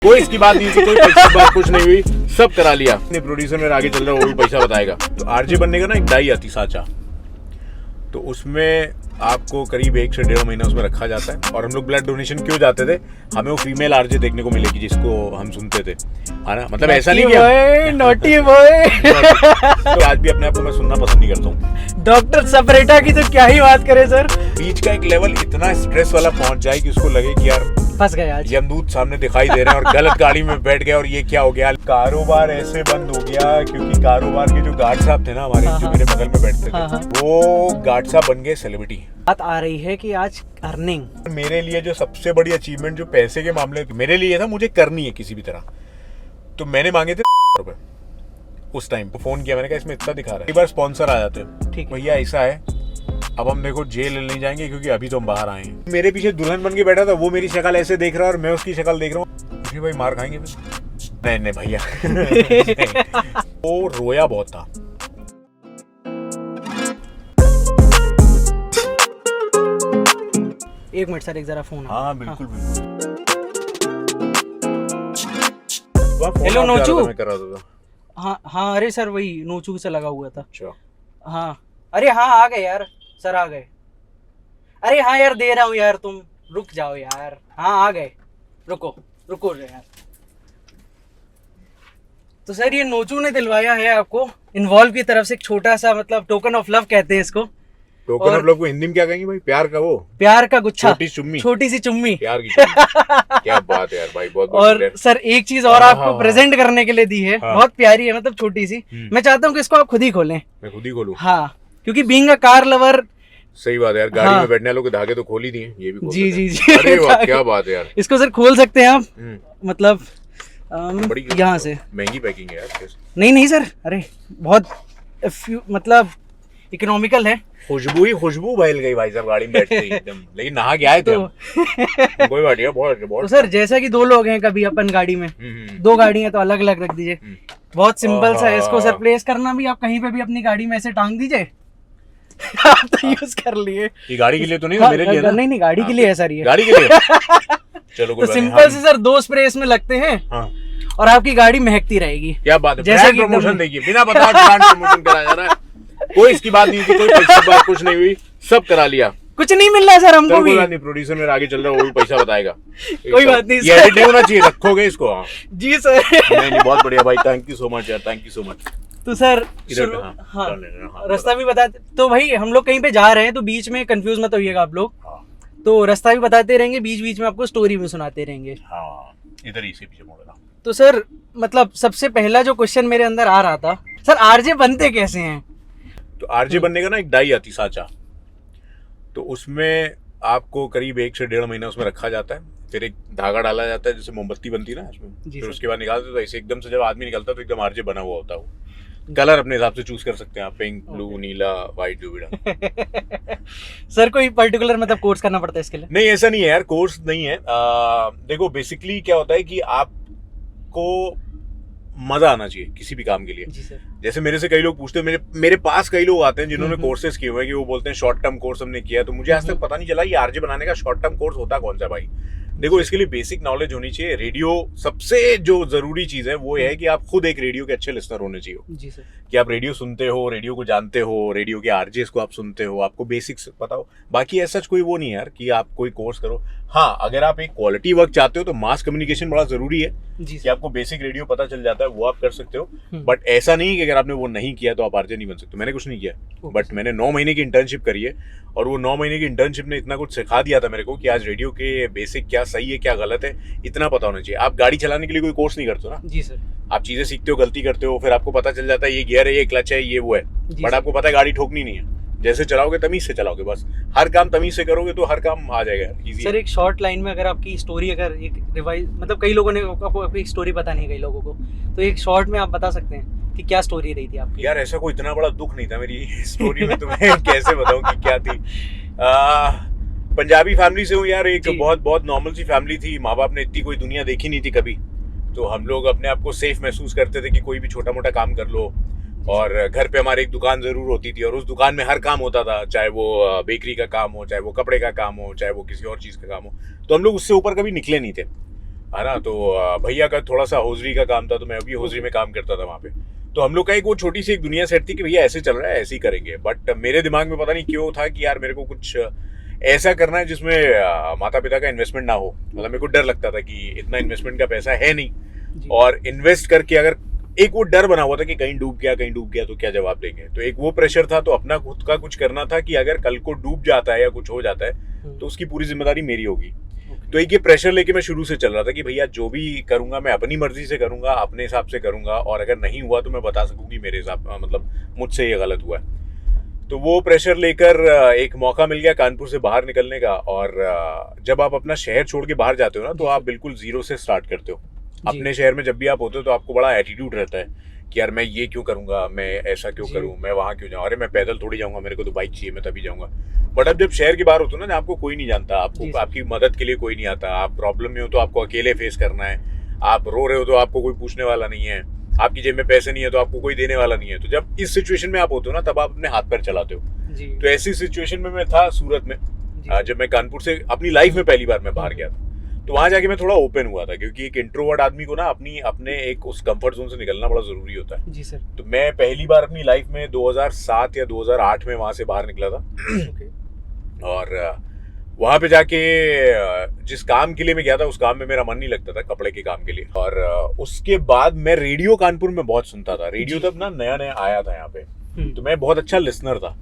कोई इसकी बात नहीं थी, कोई पैसे की बात कुछ नहीं हुई, सब करा लिया। अपने प्रोड्यूसर मेरा आगे चल रहा है, वो भी पैसा बताएगा। तो आरजे बनने का ना एक डाई आती साचा, तो उसमें आपको करीब 1 से 1.5 महीना उसमें रखा जाता है। और हम लोग ब्लड डोनेशन क्यों जाते थे, हमें वो फीमेल आरजे देखने को मिलेगी जिसको हम सुनते थे, है ना। मतलब ऐसा नहीं कि नोटी बॉय तो आज भी अपने आप को मैं सुनना पसंद नहीं करता हूँ। डॉक्टर सपरेटा की तो क्या ही बात करे सर। बीच का एक लेवल इतना स्ट्रेस वाला पहुंच जाए कि उसको लगे कि यार फंस गए आज, यमदूत सामने दिखाई दे रहे हैं और गलत गाड़ी में बैठ गए और ये क्या हो गया। कारोबार ऐसे बंद हो गया क्योंकि कारोबार के जो गार्ड साहब थे ना हमारे, जो मेरे बगल में बैठते थे, वो गार्ड साहब बन गए सेलिब्रिटी। बात आ रही है कि आज अर्निंग मेरे लिए जो सबसे बड़ी अचीवमेंट जो पैसे के मामले मेरे लिए था, मुझे करनी है किसी भी तरह, तो मैंने मांगे थे रुपए उस टाइम। फोन किया मैंने कहा इसमें इतना दिखा रहा है। कई बार स्पॉन्सर आ जाते हैं, ठीक भैया ऐसा है, अब हम देखो जेल नहीं जाएंगे क्योंकि अभी तो हम बाहर आए हैं। मेरे पीछे दुल्हन बन के बैठा था, वो मेरी शक्ल ऐसे देख रहा है और मैं उसकी शक्ल देख रहा हूँ, भाई मार खाएंगे फिर। नहीं भैया वो रोया बहुत था। एक मिनट सर, एक जरा फोन। हाँ बिल्कुल हेलो नोचू। मैं कर रहा था। हाँ अरे सर वही नोचू से लगा हुआ था। अच्छा हाँ अरे हाँ आ गए यार सर, आ गए। अरे हाँ यार दे रहा हूँ यार, तुम रुक जाओ यार। हाँ आ गए, रुको रुको यार। तो सर ये नोचू ने दिलवाया है आपको इन्वॉल्व की तरफ से एक छोटा सा, मतलब टोकन ऑफ लव कहते हैं इसको। टोकन ऑफ लव को हिंदी में क्या कहेंगे भाई? प्यार का वो, प्यार का गुच्छा, छोटी चुम्मी, छोटी सी चुम्मी, प्यार की चुम्मी। क्या बात है यार भाई, बहुत और सर एक चीज और आपको प्रेजेंट करने के लिए दी है, बहुत प्यारी है, मतलब छोटी सी। मैं चाहता हूँ कि इसको आप खुद ही खोलें। मैं खुद ही खोलूं? हाँ क्योंकि बीइंग अ कार लवर। सही बात है यार, गाड़ी में बैठने वालों के धागे तो खोल ही दिए, ये भी खोल जी जी जी। अरे वाह क्या बात है यार। इसको सर खोल सकते हैं आप, मतलब बड़ी यहाँ से। महंगी पैकिंग है यार। नहीं सर, अरे बहुत मतलब इकोनॉमिकल है। खुशबू ही खुशबू बहल गई भाई साहब गाड़ी में बैठते ही एकदम। लेकिन नहा के आए थे हम। कोई बात नहीं, बहुत तो सर जैसा कि 2 लोग हैं कभी अपन गाड़ी में, 2 गाड़ी हैं तो अलग अलग रख दीजिए। बहुत सिंपल सा है, इसको सर प्लेस करना भी आप कहीं पे भी अपनी गाड़ी में ऐसे टांग दीजिए। आप तो यूज कर लिए। ये गाड़ी के लिए तो नहीं, मेरे लिए ना। नहीं गाड़ी के लिए है सर ये। गाड़ी के लिए चलो तो सिंपल से सर 2 स्प्रे इसमें लगते हैं और आपकी गाड़ी महकती रहेगी। क्या बात है, जैसे प्रमोशन देखिए, बिना बताए ब्रांड प्रमोशन कराया जा रहा है। कोई इसकी बात नहीं थी, कोई पैसे की बात कुछ नहीं हुई, सब करा लिया। कुछ नहीं मिल रहा सर हमको भी। कोई बात नहीं, प्रोड्यूसर मेरा आगे चल रहा है, वो भी पैसा बताएगा। कोई बात नहीं, ये एडिट नहीं होना चाहिए, रखोगे इसको। हाँ जी सर। नहीं बहुत बढ़िया भाई, थैंक यू सो मच यार, थैंक यू सो मच। तो सर रास्ता भी बता, तो भाई हम लोग कहीं पे जा रहे हैं तो बीच में कंफ्यूज मत होइएगा आप लोग। तो रास्ता भी बताते रहेंगे, बीच बीच में आपको स्टोरी भी सुनाते रहेंगे। इधर ही से पीछे मोड़ना। तो सर मतलब सबसे पहला जो क्वेश्चन मेरे अंदर आ रहा था, सर आरजे बनते कैसे हैं? तो आरजे बनने का ना एक डाई आती साचा, तो उसमें आपको करीब 1 से 1.5 महीना उसमें रखा जाता है। फिर एक धागा डाला जाता है, जैसे मोमबत्ती बनती है ना इसमें, फिर उसके बाद निकालते तो ऐसे एकदम से जब आदमी निकलता तो एकदम आरजे बना हुआ होता है। वो कलर अपने हिसाब से चूज कर सकते हैं आप, पिंक, ब्लू, नीला, व्हाइट, जो भी डाल। सर कोई पर्टिकुलर मतलब कोर्स करना पड़ता है इसके लिए? नहीं ऐसा नहीं है यार, कोर्स नहीं है। देखो बेसिकली क्या होता है कि आपको मजा आना चाहिए किसी भी काम के लिए। जी सर। जैसे मेरे से कई लोग पूछते हैं, मेरे पास कई लोग आते हैं जिन्होंने कोर्सेज किए हुए हैं, कि वो बोलते हैं शॉर्ट टर्म कोर्स हमने किया। तो मुझे आज तक पता नहीं चला ये आरजे बनाने का शॉर्ट टर्म कोर्स होता कौन सा भाई। देखो इसके लिए बेसिक नॉलेज होनी चाहिए। रेडियो सबसे जो जरूरी चीज है वो है कि आप खुद एक रेडियो के अच्छे लिसनर होने चाहिए। जी सर। कि आप रेडियो सुनते हो, रेडियो को जानते हो, रेडियो के आरजेस को आप सुनते हो, आपको बेसिक्स पता हो। बाकी ऐसा कोई वो नहीं है यार कि आप कोई कोर्स करो। हाँ अगर आप एक क्वालिटी वर्क चाहते हो तो मास कम्युनिकेशन बड़ा जरूरी है, कि आपको बेसिक रेडियो पता चल जाता है, वो आप कर सकते हो। बट ऐसा नहीं कि अगर आपने वो नहीं किया तो आप आरजे नहीं बन सकते। मैंने कुछ नहीं किया, बट मैंने 9 महीने की इंटर्नशिप करी है, और वो 9 महीने की इंटर्नशिप ने इतना कुछ सिखा दिया था मेरे को कि आज रेडियो के बेसिक क्या सही है क्या गलत है इतना पता होना चाहिए। आप गाड़ी चलाने के लिए कोई कोर्स नहीं करते ना। जी सर। आप चीजें सीखते हो, गलती करते हो, फिर आपको पता चल जाता है ये गियर है, ये क्लच है, ये वो है, बट आपको पता है गाड़ी ठोकनी नहीं है। जैसे चलाओगे तमीज से चलाओगे, बस हर काम तमीज से करोगे तो हर काम आ जाएगा इजी। सर एक शॉर्ट लाइन में अगर आपकी स्टोरी, अगर एक रिवाइज, मतलब कई लोगों ने आपको एक स्टोरी पता नहीं, कई लोगों को, तो एक शॉर्ट में आप बता सकते हैं कि क्या स्टोरी रही थी आपकी? यार ऐसा कोई इतना बड़ा दुख नहीं था मेरी स्टोरी में, तुम्हें कैसे बताऊं कि क्या थी। पंजाबी फैमिली से हूँ यार, एक बहुत नॉर्मल सी फैमिली थी। माँ बाप ने इतनी कोई दुनिया देखी नहीं थी कभी, तो हम लोग अपने आप को सेफ महसूस करते थे कि कोई भी छोटा मोटा काम कर लो। और घर पे हमारे एक दुकान जरूर होती थी, और उस दुकान में हर काम होता था, चाहे वो बेकरी का काम हो, चाहे वो कपड़े का काम हो, चाहे वो किसी और चीज का काम हो। तो हम लोग उससे ऊपर कभी निकले नहीं थे। है ना। तो भैया का थोड़ा सा हौजरी का काम था, तो मैं अभी हौजरी में काम करता था वहाँ पे। तो हम लोग का एक वो छोटी सी एक दुनिया सेट थी कि भैया ऐसे चल रहा है, ऐसे ही करेंगे। बट मेरे दिमाग में पता नहीं क्यों था कि यार मेरे को कुछ ऐसा करना है जिसमें माता पिता का इन्वेस्टमेंट ना हो। मतलब मेरे को डर लगता था कि इतना इन्वेस्टमेंट का पैसा है नहीं, और इन्वेस्ट करके अगर एक वो डर बना हुआ था कि कहीं डूब गया तो क्या जवाब देंगे। तो एक वो प्रेशर था, तो अपना खुद का कुछ करना था कि अगर कल को डूब जाता है या कुछ हो जाता है तो उसकी पूरी जिम्मेदारी मेरी होगी। तो एक ये प्रेशर लेके मैं शुरू से चल रहा था कि भैया जो भी करूंगा मैं अपनी मर्जी से करूंगा, अपने हिसाब से करूंगा, और अगर नहीं हुआ तो मैं बता सकूंगी मेरे हिसाब मतलब मुझसे ये गलत हुआ है। तो वो प्रेशर लेकर एक मौका मिल गया कानपुर से बाहर निकलने का। और जब आप अपना शहर छोड़ के बाहर जाते हो ना, तो आप बिल्कुल जीरो से स्टार्ट करते हो। अपने शहर में जब भी आप होते हो तो आपको बड़ा एटीट्यूड रहता है कि यार मैं ये क्यों करूंगा, मैं ऐसा क्यों करूं, मैं वहां क्यों जाऊं, अरे मैं पैदल थोड़ी जाऊंगा, मेरे को तो बाइक चाहिए, मैं तभी जाऊंगा। बट अब जब शहर के बाहर होते हो ना, आपको कोई नहीं जानता, आपको आपकी मदद के लिए कोई नहीं आता, आप प्रॉब्लम में हो तो आपको अकेले फेस करना है, आप रो रहे हो तो आपको कोई पूछने वाला नहीं है, आपकी जेब में पैसे नहीं है तो आपको कोई देने वाला नहीं है। तो जब इस सिचुएशन में आप होते हो ना, तब आप अपने हाथ पैर चलाते हो। तो ऐसी सिचुएशन में मैं था सूरत में, जब मैं कानपुर से अपनी लाइफ में पहली बार मैं बाहर गया था। तो वहां जाके मैं थोड़ा ओपन हुआ था, क्योंकि एक इंट्रोवर्ट आदमी को ना अपने एक उस कंफर्ट जोन से निकलना बड़ा जरूरी होता है। जी सर। तो मैं पहली बार अपनी लाइफ में 2007 या 2008 में वहां से बाहर निकला था। और वहां पे जाके जिस काम के लिए मैं गया था उस काम में मेरा मन नहीं लगता था, कपड़े के काम के लिए। और उसके बाद मैं रेडियो कानपुर में बहुत सुनता था। रेडियो तब ना नया नया आया था यहाँ पे, तो मैं बहुत अच्छा लिसनर था।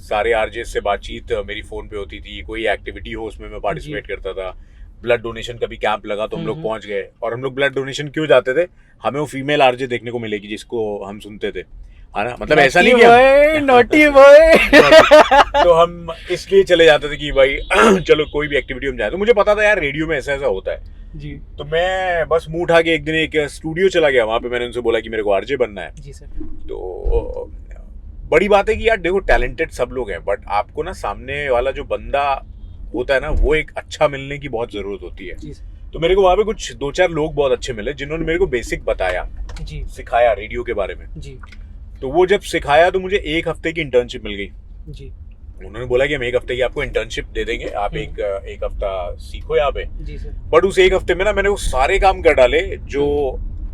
सारे आरजेस से बातचीत मेरी फोन पे होती थी, कोई एक्टिविटी हो उसमें मैं पार्टिसिपेट करता था। ब्लड डोनेशन का भी कैंप लगा तो हम लोग पहुंच गए। और हम लोग ब्लड डोनेशन क्यों जाते थे, हमें वो फीमेल आरजे देखने को मिलेगी जिसको हम सुनते थे, है ना। मतलब ऐसा नहीं कि नॉटी बॉय तो हम इसलिए चले जाते थे कि भाई चलो कोई भी एक्टिविटी में जाए। तो मुझे पता था यार रेडियो में ऐसा ऐसा होता है जी। तो मैं बस मुंह उठा के एक दिन एक स्टूडियो चला गया। वहां पे मैंने उनसे बोला कि मेरे को आरजे बनना है। जी सर। तो बड़ी बात है कि यार देखो टैलेंटेड सब लोग हैं, बट आपको ना सामने वाला जो बंदा होता है ना, वो एक अच्छा मिलने की बहुत जरूरत होती है। तो मेरे को वहां पे कुछ 2-4 लोग बहुत अच्छे मिले जिन्होंने मेरे को बेसिक बताया, सिखाया रेडियो के बारे में। तो वो जब सिखाया तो मुझे 1 हफ्ते की इंटर्नशिप मिल गई। उन्होंने बोला कि हम 1 हफ्ते की आपको इंटर्नशिप दे देंगे, आप एक हफ्ता सीखो यहाँ पे। बट उस 1 हफ्ते में ना मैंने वो सारे काम कर डाले जो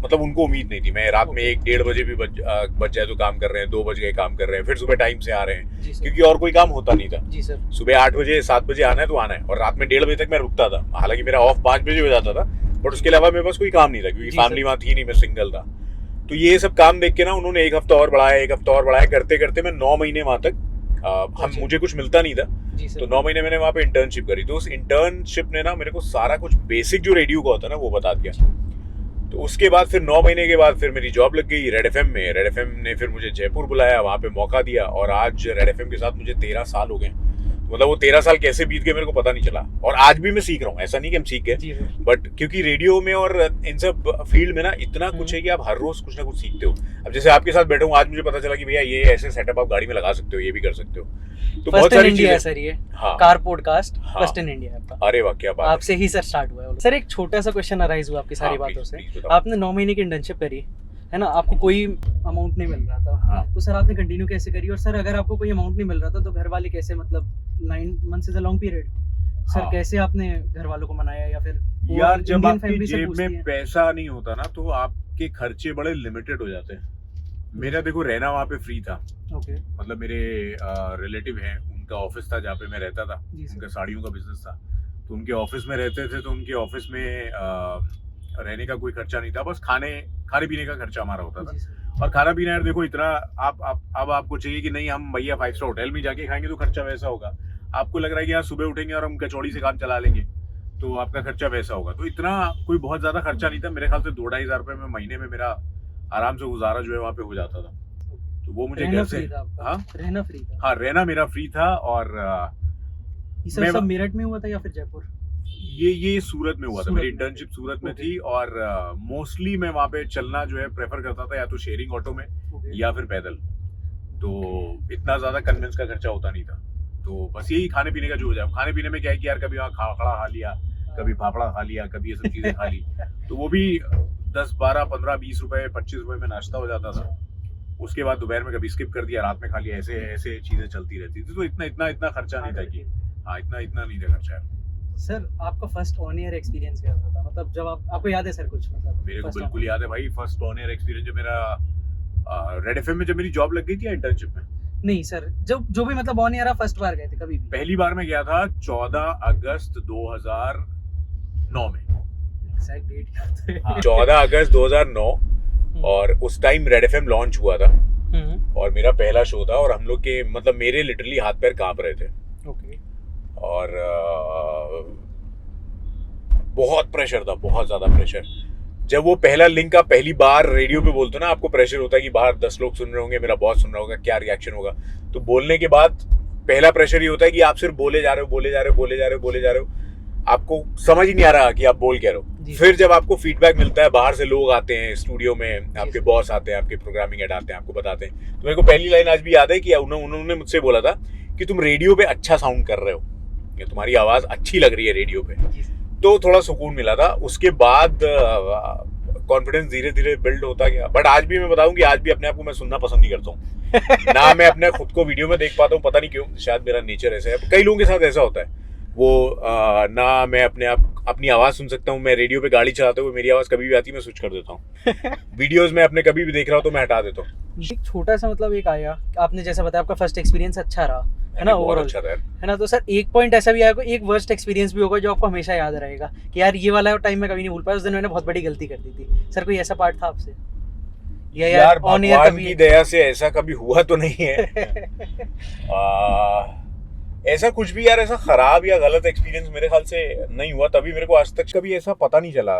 मतलब उनको उम्मीद नहीं थी। मैं रात में 1-1:30 बजे भी बच जाए तो काम कर रहे हैं, 2 बज गए काम कर रहे हैं, फिर सुबह टाइम से आ रहे हैं, क्योंकि और कोई काम होता नहीं था। सुबह 8 बजे 7 बजे आना है तो आना है, और रात में 1:30 बजे तक मैं रुकता था। हालांकि मेरा ऑफ 5 बजे हो जाता था, बट उसके अलावा मेरे पास कोई काम नहीं था, क्योंकि फैमिली वहां थी नहीं, मैं सिंगल था। तो ये सब काम देख के ना उन्होंने 1 हफ्ता और बढ़ाया, करते करते मैं 9 महीने वहां तक मुझे कुछ मिलता नहीं था। तो 9 महीने मैंने वहां पे इंटर्नशिप करी। तो उस इंटर्नशिप ने ना मेरे को सारा कुछ बेसिक जो रेडियो का होता है ना वो बता दिया। तो उसके बाद फिर 9 महीने के बाद फिर मेरी जॉब लग गई रेड एफएम में। रेड एफएम ने फिर मुझे जयपुर बुलाया, वहां पे मौका दिया, और आज रेड एफएम के साथ मुझे 13 साल हो गए। मतलब वो 13 साल कैसे बीत गए मेरे को पता नहीं चला। और आज भी मैं सीख रहा हूँ, ऐसा नहीं कि हम सीख गए, बट क्योंकि रेडियो में और इन सब फील्ड में ना इतना कुछ है कि आप हर रोज कुछ ना कुछ सीखते हो। अब जैसे आपके साथ बैठा हूँ, आज मुझे पता चला कि भैया ये ऐसे सेटअप आप गाड़ी में लगा सकते हो, ये भी कर सकते हो। तो बहुत सारी चीजें सर, ये car podcast first in India आपका। अरे वाह, क्या बात, आपसे ही सर स्टार्ट हुआ है। सर एक छोटा सा क्वेश्चन अराइज हुआ आपकी सारी बातों से। आपने 9 महीने की इंटर्नशिप करी है ना, आपको कोई अमाउंट नहीं मिल रहा था, तो सर आपने कंटिन्यू कैसे करी? और सर अगर आपको कोई अमाउंट नहीं मिल रहा था तो घर वाले कैसे, मतलब 9 months is a long period, sir कैसे आपने घर वालों को मनाया? या फिर यार जब आपकी जेब में पैसा नहीं होता ना तो आपके खर्चे बड़े लिमिटेड हो जाते हैं। मेरा देखो रहना वहाँ पे फ्री था। मतलब मेरे रिलेटिव हैं, उनका ऑफिस था जहाँ पे मैं रहता था, उनका साड़ियों का बिजनेस था, तो उनके ऑफिस में रहते थे। तो उनके ऑफिस में रहने का कोई खर्चा नहीं था, बस खाने पीने का खर्चा हमारा होता था। और खाना पीना यार देखो इतना अब आपको चाहिए कि नहीं हम भैया 5 स्टार होटल में जाके खाएंगे तो खर्चा वैसा होगा। आपको लग रहा है कि यार सुबह उठेंगे और हम कचौड़ी से काम चला लेंगे तो आपका खर्चा वैसा होगा। तो इतना कोई बहुत ज्यादा खर्चा नहीं था। मेरे ख्याल से 2-2.5 हजार रुपए में महीने में मेरा आराम से गुजारा जो है वहाँ पे हो जाता था। तो वो मुझे घर से रहना फ्री था। हाँ, रहना मेरा फ्री था। और ये सब मेरठ में हुआ था या फिर जयपुर? ये सूरत में हुआ था। मेरी इंटर्नशिप सूरत में थी। और मोस्टली मैं वहाँ पे चलना जो है प्रेफर करता था, या तो शेयरिंग ऑटो में या फिर पैदल। तो इतना ज्यादा कन्वेंस का खर्चा होता नहीं था। तो बस यही खाने पीने का जो हो जाए। खाने पीने में क्या है कि यार कभी वहाँ खाखड़ा खा लिया, कभी फाफड़ा खा लिया, कभी ये सब चीजें खा ली, तो वो भी 10, 12, 15, 20 रुपए 25 रुपए में नाश्ता हो जाता था। उसके बाद दोपहर में कभी स्किप कर दिया, रात में खा लिया, ऐसे चीजें चलती रहती थी। तो इतना खर्चा नहीं था कि हाँ, इतना नहीं था खर्चा। सर आपका फर्स्ट ऑन एयर एक्सपीरियंस कैसा था, मतलब जब आपको याद है सर कुछ, मतलब मेरे को first बिल्कुल याद है भाई, फर्स्ट ऑन एयर एक्सपीरियंस जो मेरा रेड एफएम में जब मेरी जॉब लग गई थी इंटर्नशिप में। नहीं सर, जो भी मतलब ऑन एयर आप फर्स्ट बार गए थे कभी भी? पहली बार मैं गया था 14 अगस्त 2009 में। एग्जैक्ट डेट याद है। हाँ, 14 अगस्त 2009, और उस टाइम रेड एफएम लॉन्च हुआ था और मेरा पहला शो था, और हम लोग के मतलब मेरे लिटरली हाथ पैर कांप रहे थे। ओके। और बहुत प्रेशर था, बहुत ज्यादा प्रेशर। जब वो पहला लिंक आप पहली बार रेडियो पे बोलते हो ना, आपको प्रेशर होता है कि बाहर 10 लोग सुन रहे होंगे, मेरा बॉस सुन रहा होगा, क्या रिएक्शन होगा। तो बोलने के बाद पहला प्रेशर ये होता है कि आप सिर्फ बोले जा रहे हो, बोले जा रहे हो, बोले जा रहे हो, बोले जा रहे हो, आपको समझ ही नहीं आ रहा कि आप बोल क्या रहे हो। फिर जब आपको फीडबैक मिलता है, बाहर से लोग आते हैं स्टूडियो में, आपके बॉस आते हैं, आपके प्रोग्रामिंग हेड आते हैं, आपको बताते हैं। तो मेरे को पहली लाइन आज भी याद है कि उन्होंने मुझसे बोला था कि तुम रेडियो पे अच्छा साउंड कर रहे हो, तुम्हारी आवाज अच्छी लग रही है रेडियो पे। तो थोड़ा सुकून मिला था। उसके बाद कॉन्फिडेंस धीरे धीरे बिल्ड होता गया। बट आज भी मैं बताऊं कि आज भी अपने आप को मैं सुनना पसंद नहीं करता हूँ। ना मैं अपने खुद को वीडियो में देख पाता हूँ, पता नहीं क्यों, शायद मेरा नेचर ऐसा है। कई लोगों के साथ ऐसा होता है, वो ना मैं अपनी आवाज सुन सकता हूँ। मैं रेडियो पे गाड़ी चलाते हुए मेरी आवाज कभी भी आती है, मैं स्विच कर देता हूँ। वीडियोस में अपने कभी भी देख रहा हूँ तो मैं हटा देता हूँ। एक छोटा सा मतलब एक आया, आपने जैसा बताया आपका फर्स्ट एक्सपीरियंस अच्छा रहा है ना, ओवरऑल अच्छा था है ना। तो सर एक पॉइंट ऐसा भी आएगा, एक वर्स्ट एक्सपीरियंस भी होगा जो आपको हमेशा याद रहेगा कि यार ये वाला टाइम मैं कभी नहीं भूल पाया, उस दिन मैंने बहुत बड़ी गलती कर दी थी। सर कोई ऐसा पार्ट था आपसे? यार भगवान की दया से ऐसा कभी हुआ तो नहीं है। ऐसा कुछ भी यार ऐसा खराब या गलत एक्सपीरियंस मेरे ख्याल से नहीं हुआ, तभी मेरे को आज तक कभी ऐसा पता नहीं चला।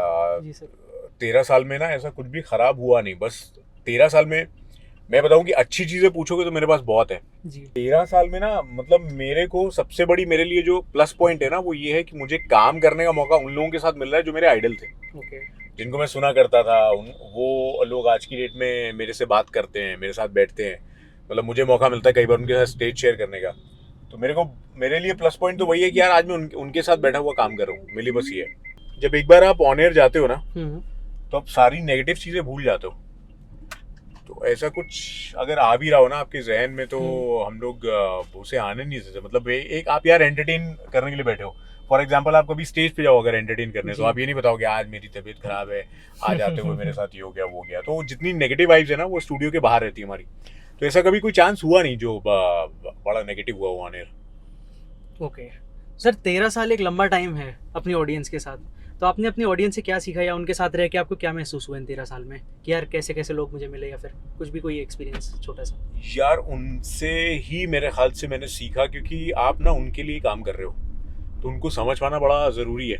13 साल में ना ऐसा कुछ भी खराब हुआ नहीं। बस 13 साल में मैं बताऊं कि अच्छी चीजें पूछोगे तो मेरे पास बहुत है जी। 13 साल में ना मतलब मेरे को सबसे बड़ी, मेरे लिए जो प्लस पॉइंट है ना, वो ये है कि मुझे काम करने का मौका उन लोगों के साथ मिल रहा है जो मेरे आइडल थे। जिनको मैं सुना करता था, वो लोग आज की डेट में मेरे से बात करते हैं, मेरे साथ बैठते हैं। मतलब मुझे मौका मिलता है कई बार उनके साथ स्टेज शेयर करने का। तो मेरे लिए प्लस पॉइंट तो वही है कि यार आज मैं उनके साथ बैठा हुआ काम कर रहा हूँ। मेरे लिए बस ये है। जब एक बार आप ऑन एयर जाते हो ना, तो आप सारी नेगेटिव चीजें भूल जाते हो। तो ऐसा कुछ अगर आ भी रहा हो ना आपके जहन में, तो हम लोग उसे आने नहीं देते। मतलब एक आप यार एंटरटेन करने के लिए बैठे हो। फॉर एग्जाम्पल आप कभी स्टेज पे जाओ अगर एंटरटेन करने, तो आप ये नहीं बताओगे आज मेरी तबीयत खराब है, आज आते हुए मेरे साथ ये हो गया वो गया। तो जितनी नेगेटिव वाइब्स है ना, वो स्टूडियो के बाहर रहती है हमारी। तो ऐसा कभी कोई चांस हुआ नहीं जो बड़ा नेगेटिव हुआ ऑन एयर। ओके सर, 13 साल एक लंबा टाइम है अपनी ऑडियंस के साथ। तो आपने अपनी ऑडियंस से क्या सीखा, या उनके साथ रह के आपको क्या महसूस हुआ इन 13 साल में कि यार कैसे कैसे लोग मुझे मिले, या फिर कुछ भी कोई एक्सपीरियंस छोटा सा? यार उनसे ही मेरे ख्याल से मैंने सीखा, क्योंकि आप ना उनके लिए काम कर रहे हो तो उनको समझ पाना बड़ा ज़रूरी है।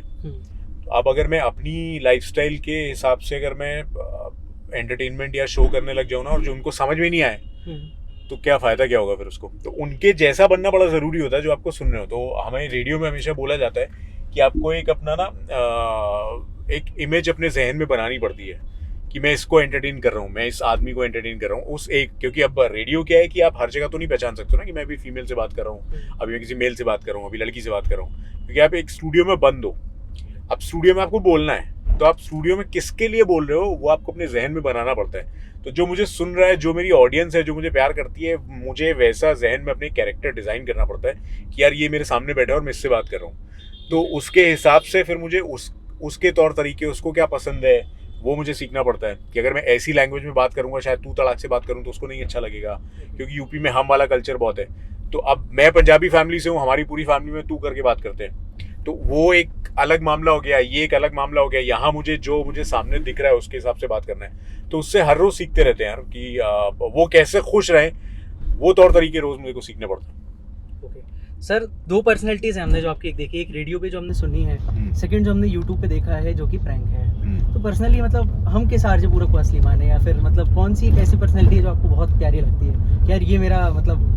तो अब अगर मैं अपनी लाइफस्टाइल के हिसाब से अगर मैं एंटरटेनमेंट या शो करने लग जाऊँ ना, और जो उनको समझ में नहीं आए, तो क्या फ़ायदा, क्या होगा फिर उसको। तो उनके जैसा बनना बड़ा ज़रूरी होता है जो आपको सुन रहे हो। तो हमें रेडियो में हमेशा बोला जाता है कि आपको एक अपना ना एक इमेज अपने जहन में बनानी पड़ती है कि मैं इसको एंटरटेन कर रहा हूँ, मैं इस आदमी को एंटरटेन कर रहा हूँ उस एक। क्योंकि अब रेडियो क्या है कि आप हर जगह तो नहीं पहचान सकते ना कि मैं अभी फीमेल से बात कर रहा हूँ, अभी मैं किसी मेल से बात कर रहा हूँ, अभी लड़की से बात कर रहा हूँ। क्योंकि आप एक स्टूडियो में बंद हो, अब स्टूडियो में आपको बोलना है, तो आप स्टूडियो में किसके लिए बोल रहे हो वो आपको अपने जहन में बनाना पड़ता है। तो जो मुझे सुन रहा है, जो मेरी ऑडियंस है, जो मुझे प्यार करती है, मुझे वैसा जहन में अपने कैरेक्टर डिजाइन करना पड़ता है कि यार ये मेरे सामने बैठा है और मैं इससे बात कर रहा हूँ। तो उसके हिसाब से फिर मुझे उसके तौर तरीके, उसको क्या पसंद है, वो मुझे सीखना पड़ता है। कि अगर मैं ऐसी लैंग्वेज में बात करूंगा, शायद तू तड़ाक से बात करूं, तो उसको नहीं अच्छा लगेगा, क्योंकि यूपी में हम वाला कल्चर बहुत है। तो अब मैं पंजाबी फैमिली से हूँ, हमारी पूरी फैमिली में तू करके बात करते हैं, तो वो एक अलग मामला हो गया, ये एक अलग मामला हो गया। यहाँ मुझे सामने दिख रहा है उसके हिसाब से बात करना है। तो उससे हर रोज सीखते रहते हैं यार कि वो कैसे खुश रहें, वो तौर तरीके रोज मुझे को सीखने पड़ते हैं। सर 2 पर्सनैलिटीज हैं हमने जो आपकी, एक देखी, एक रेडियो पे जो हमने सुनी है, सेकंड जो हमने यूट्यूब पे देखा है जो कि प्रैंक है। तो पर्सनली मतलब हम किस आरजे पूरक को असली माने, या फिर मतलब कौन सी एक ऐसी पर्सनैलिटी है जो आपको बहुत प्यारी लगती है कि यार ये मेरा मतलब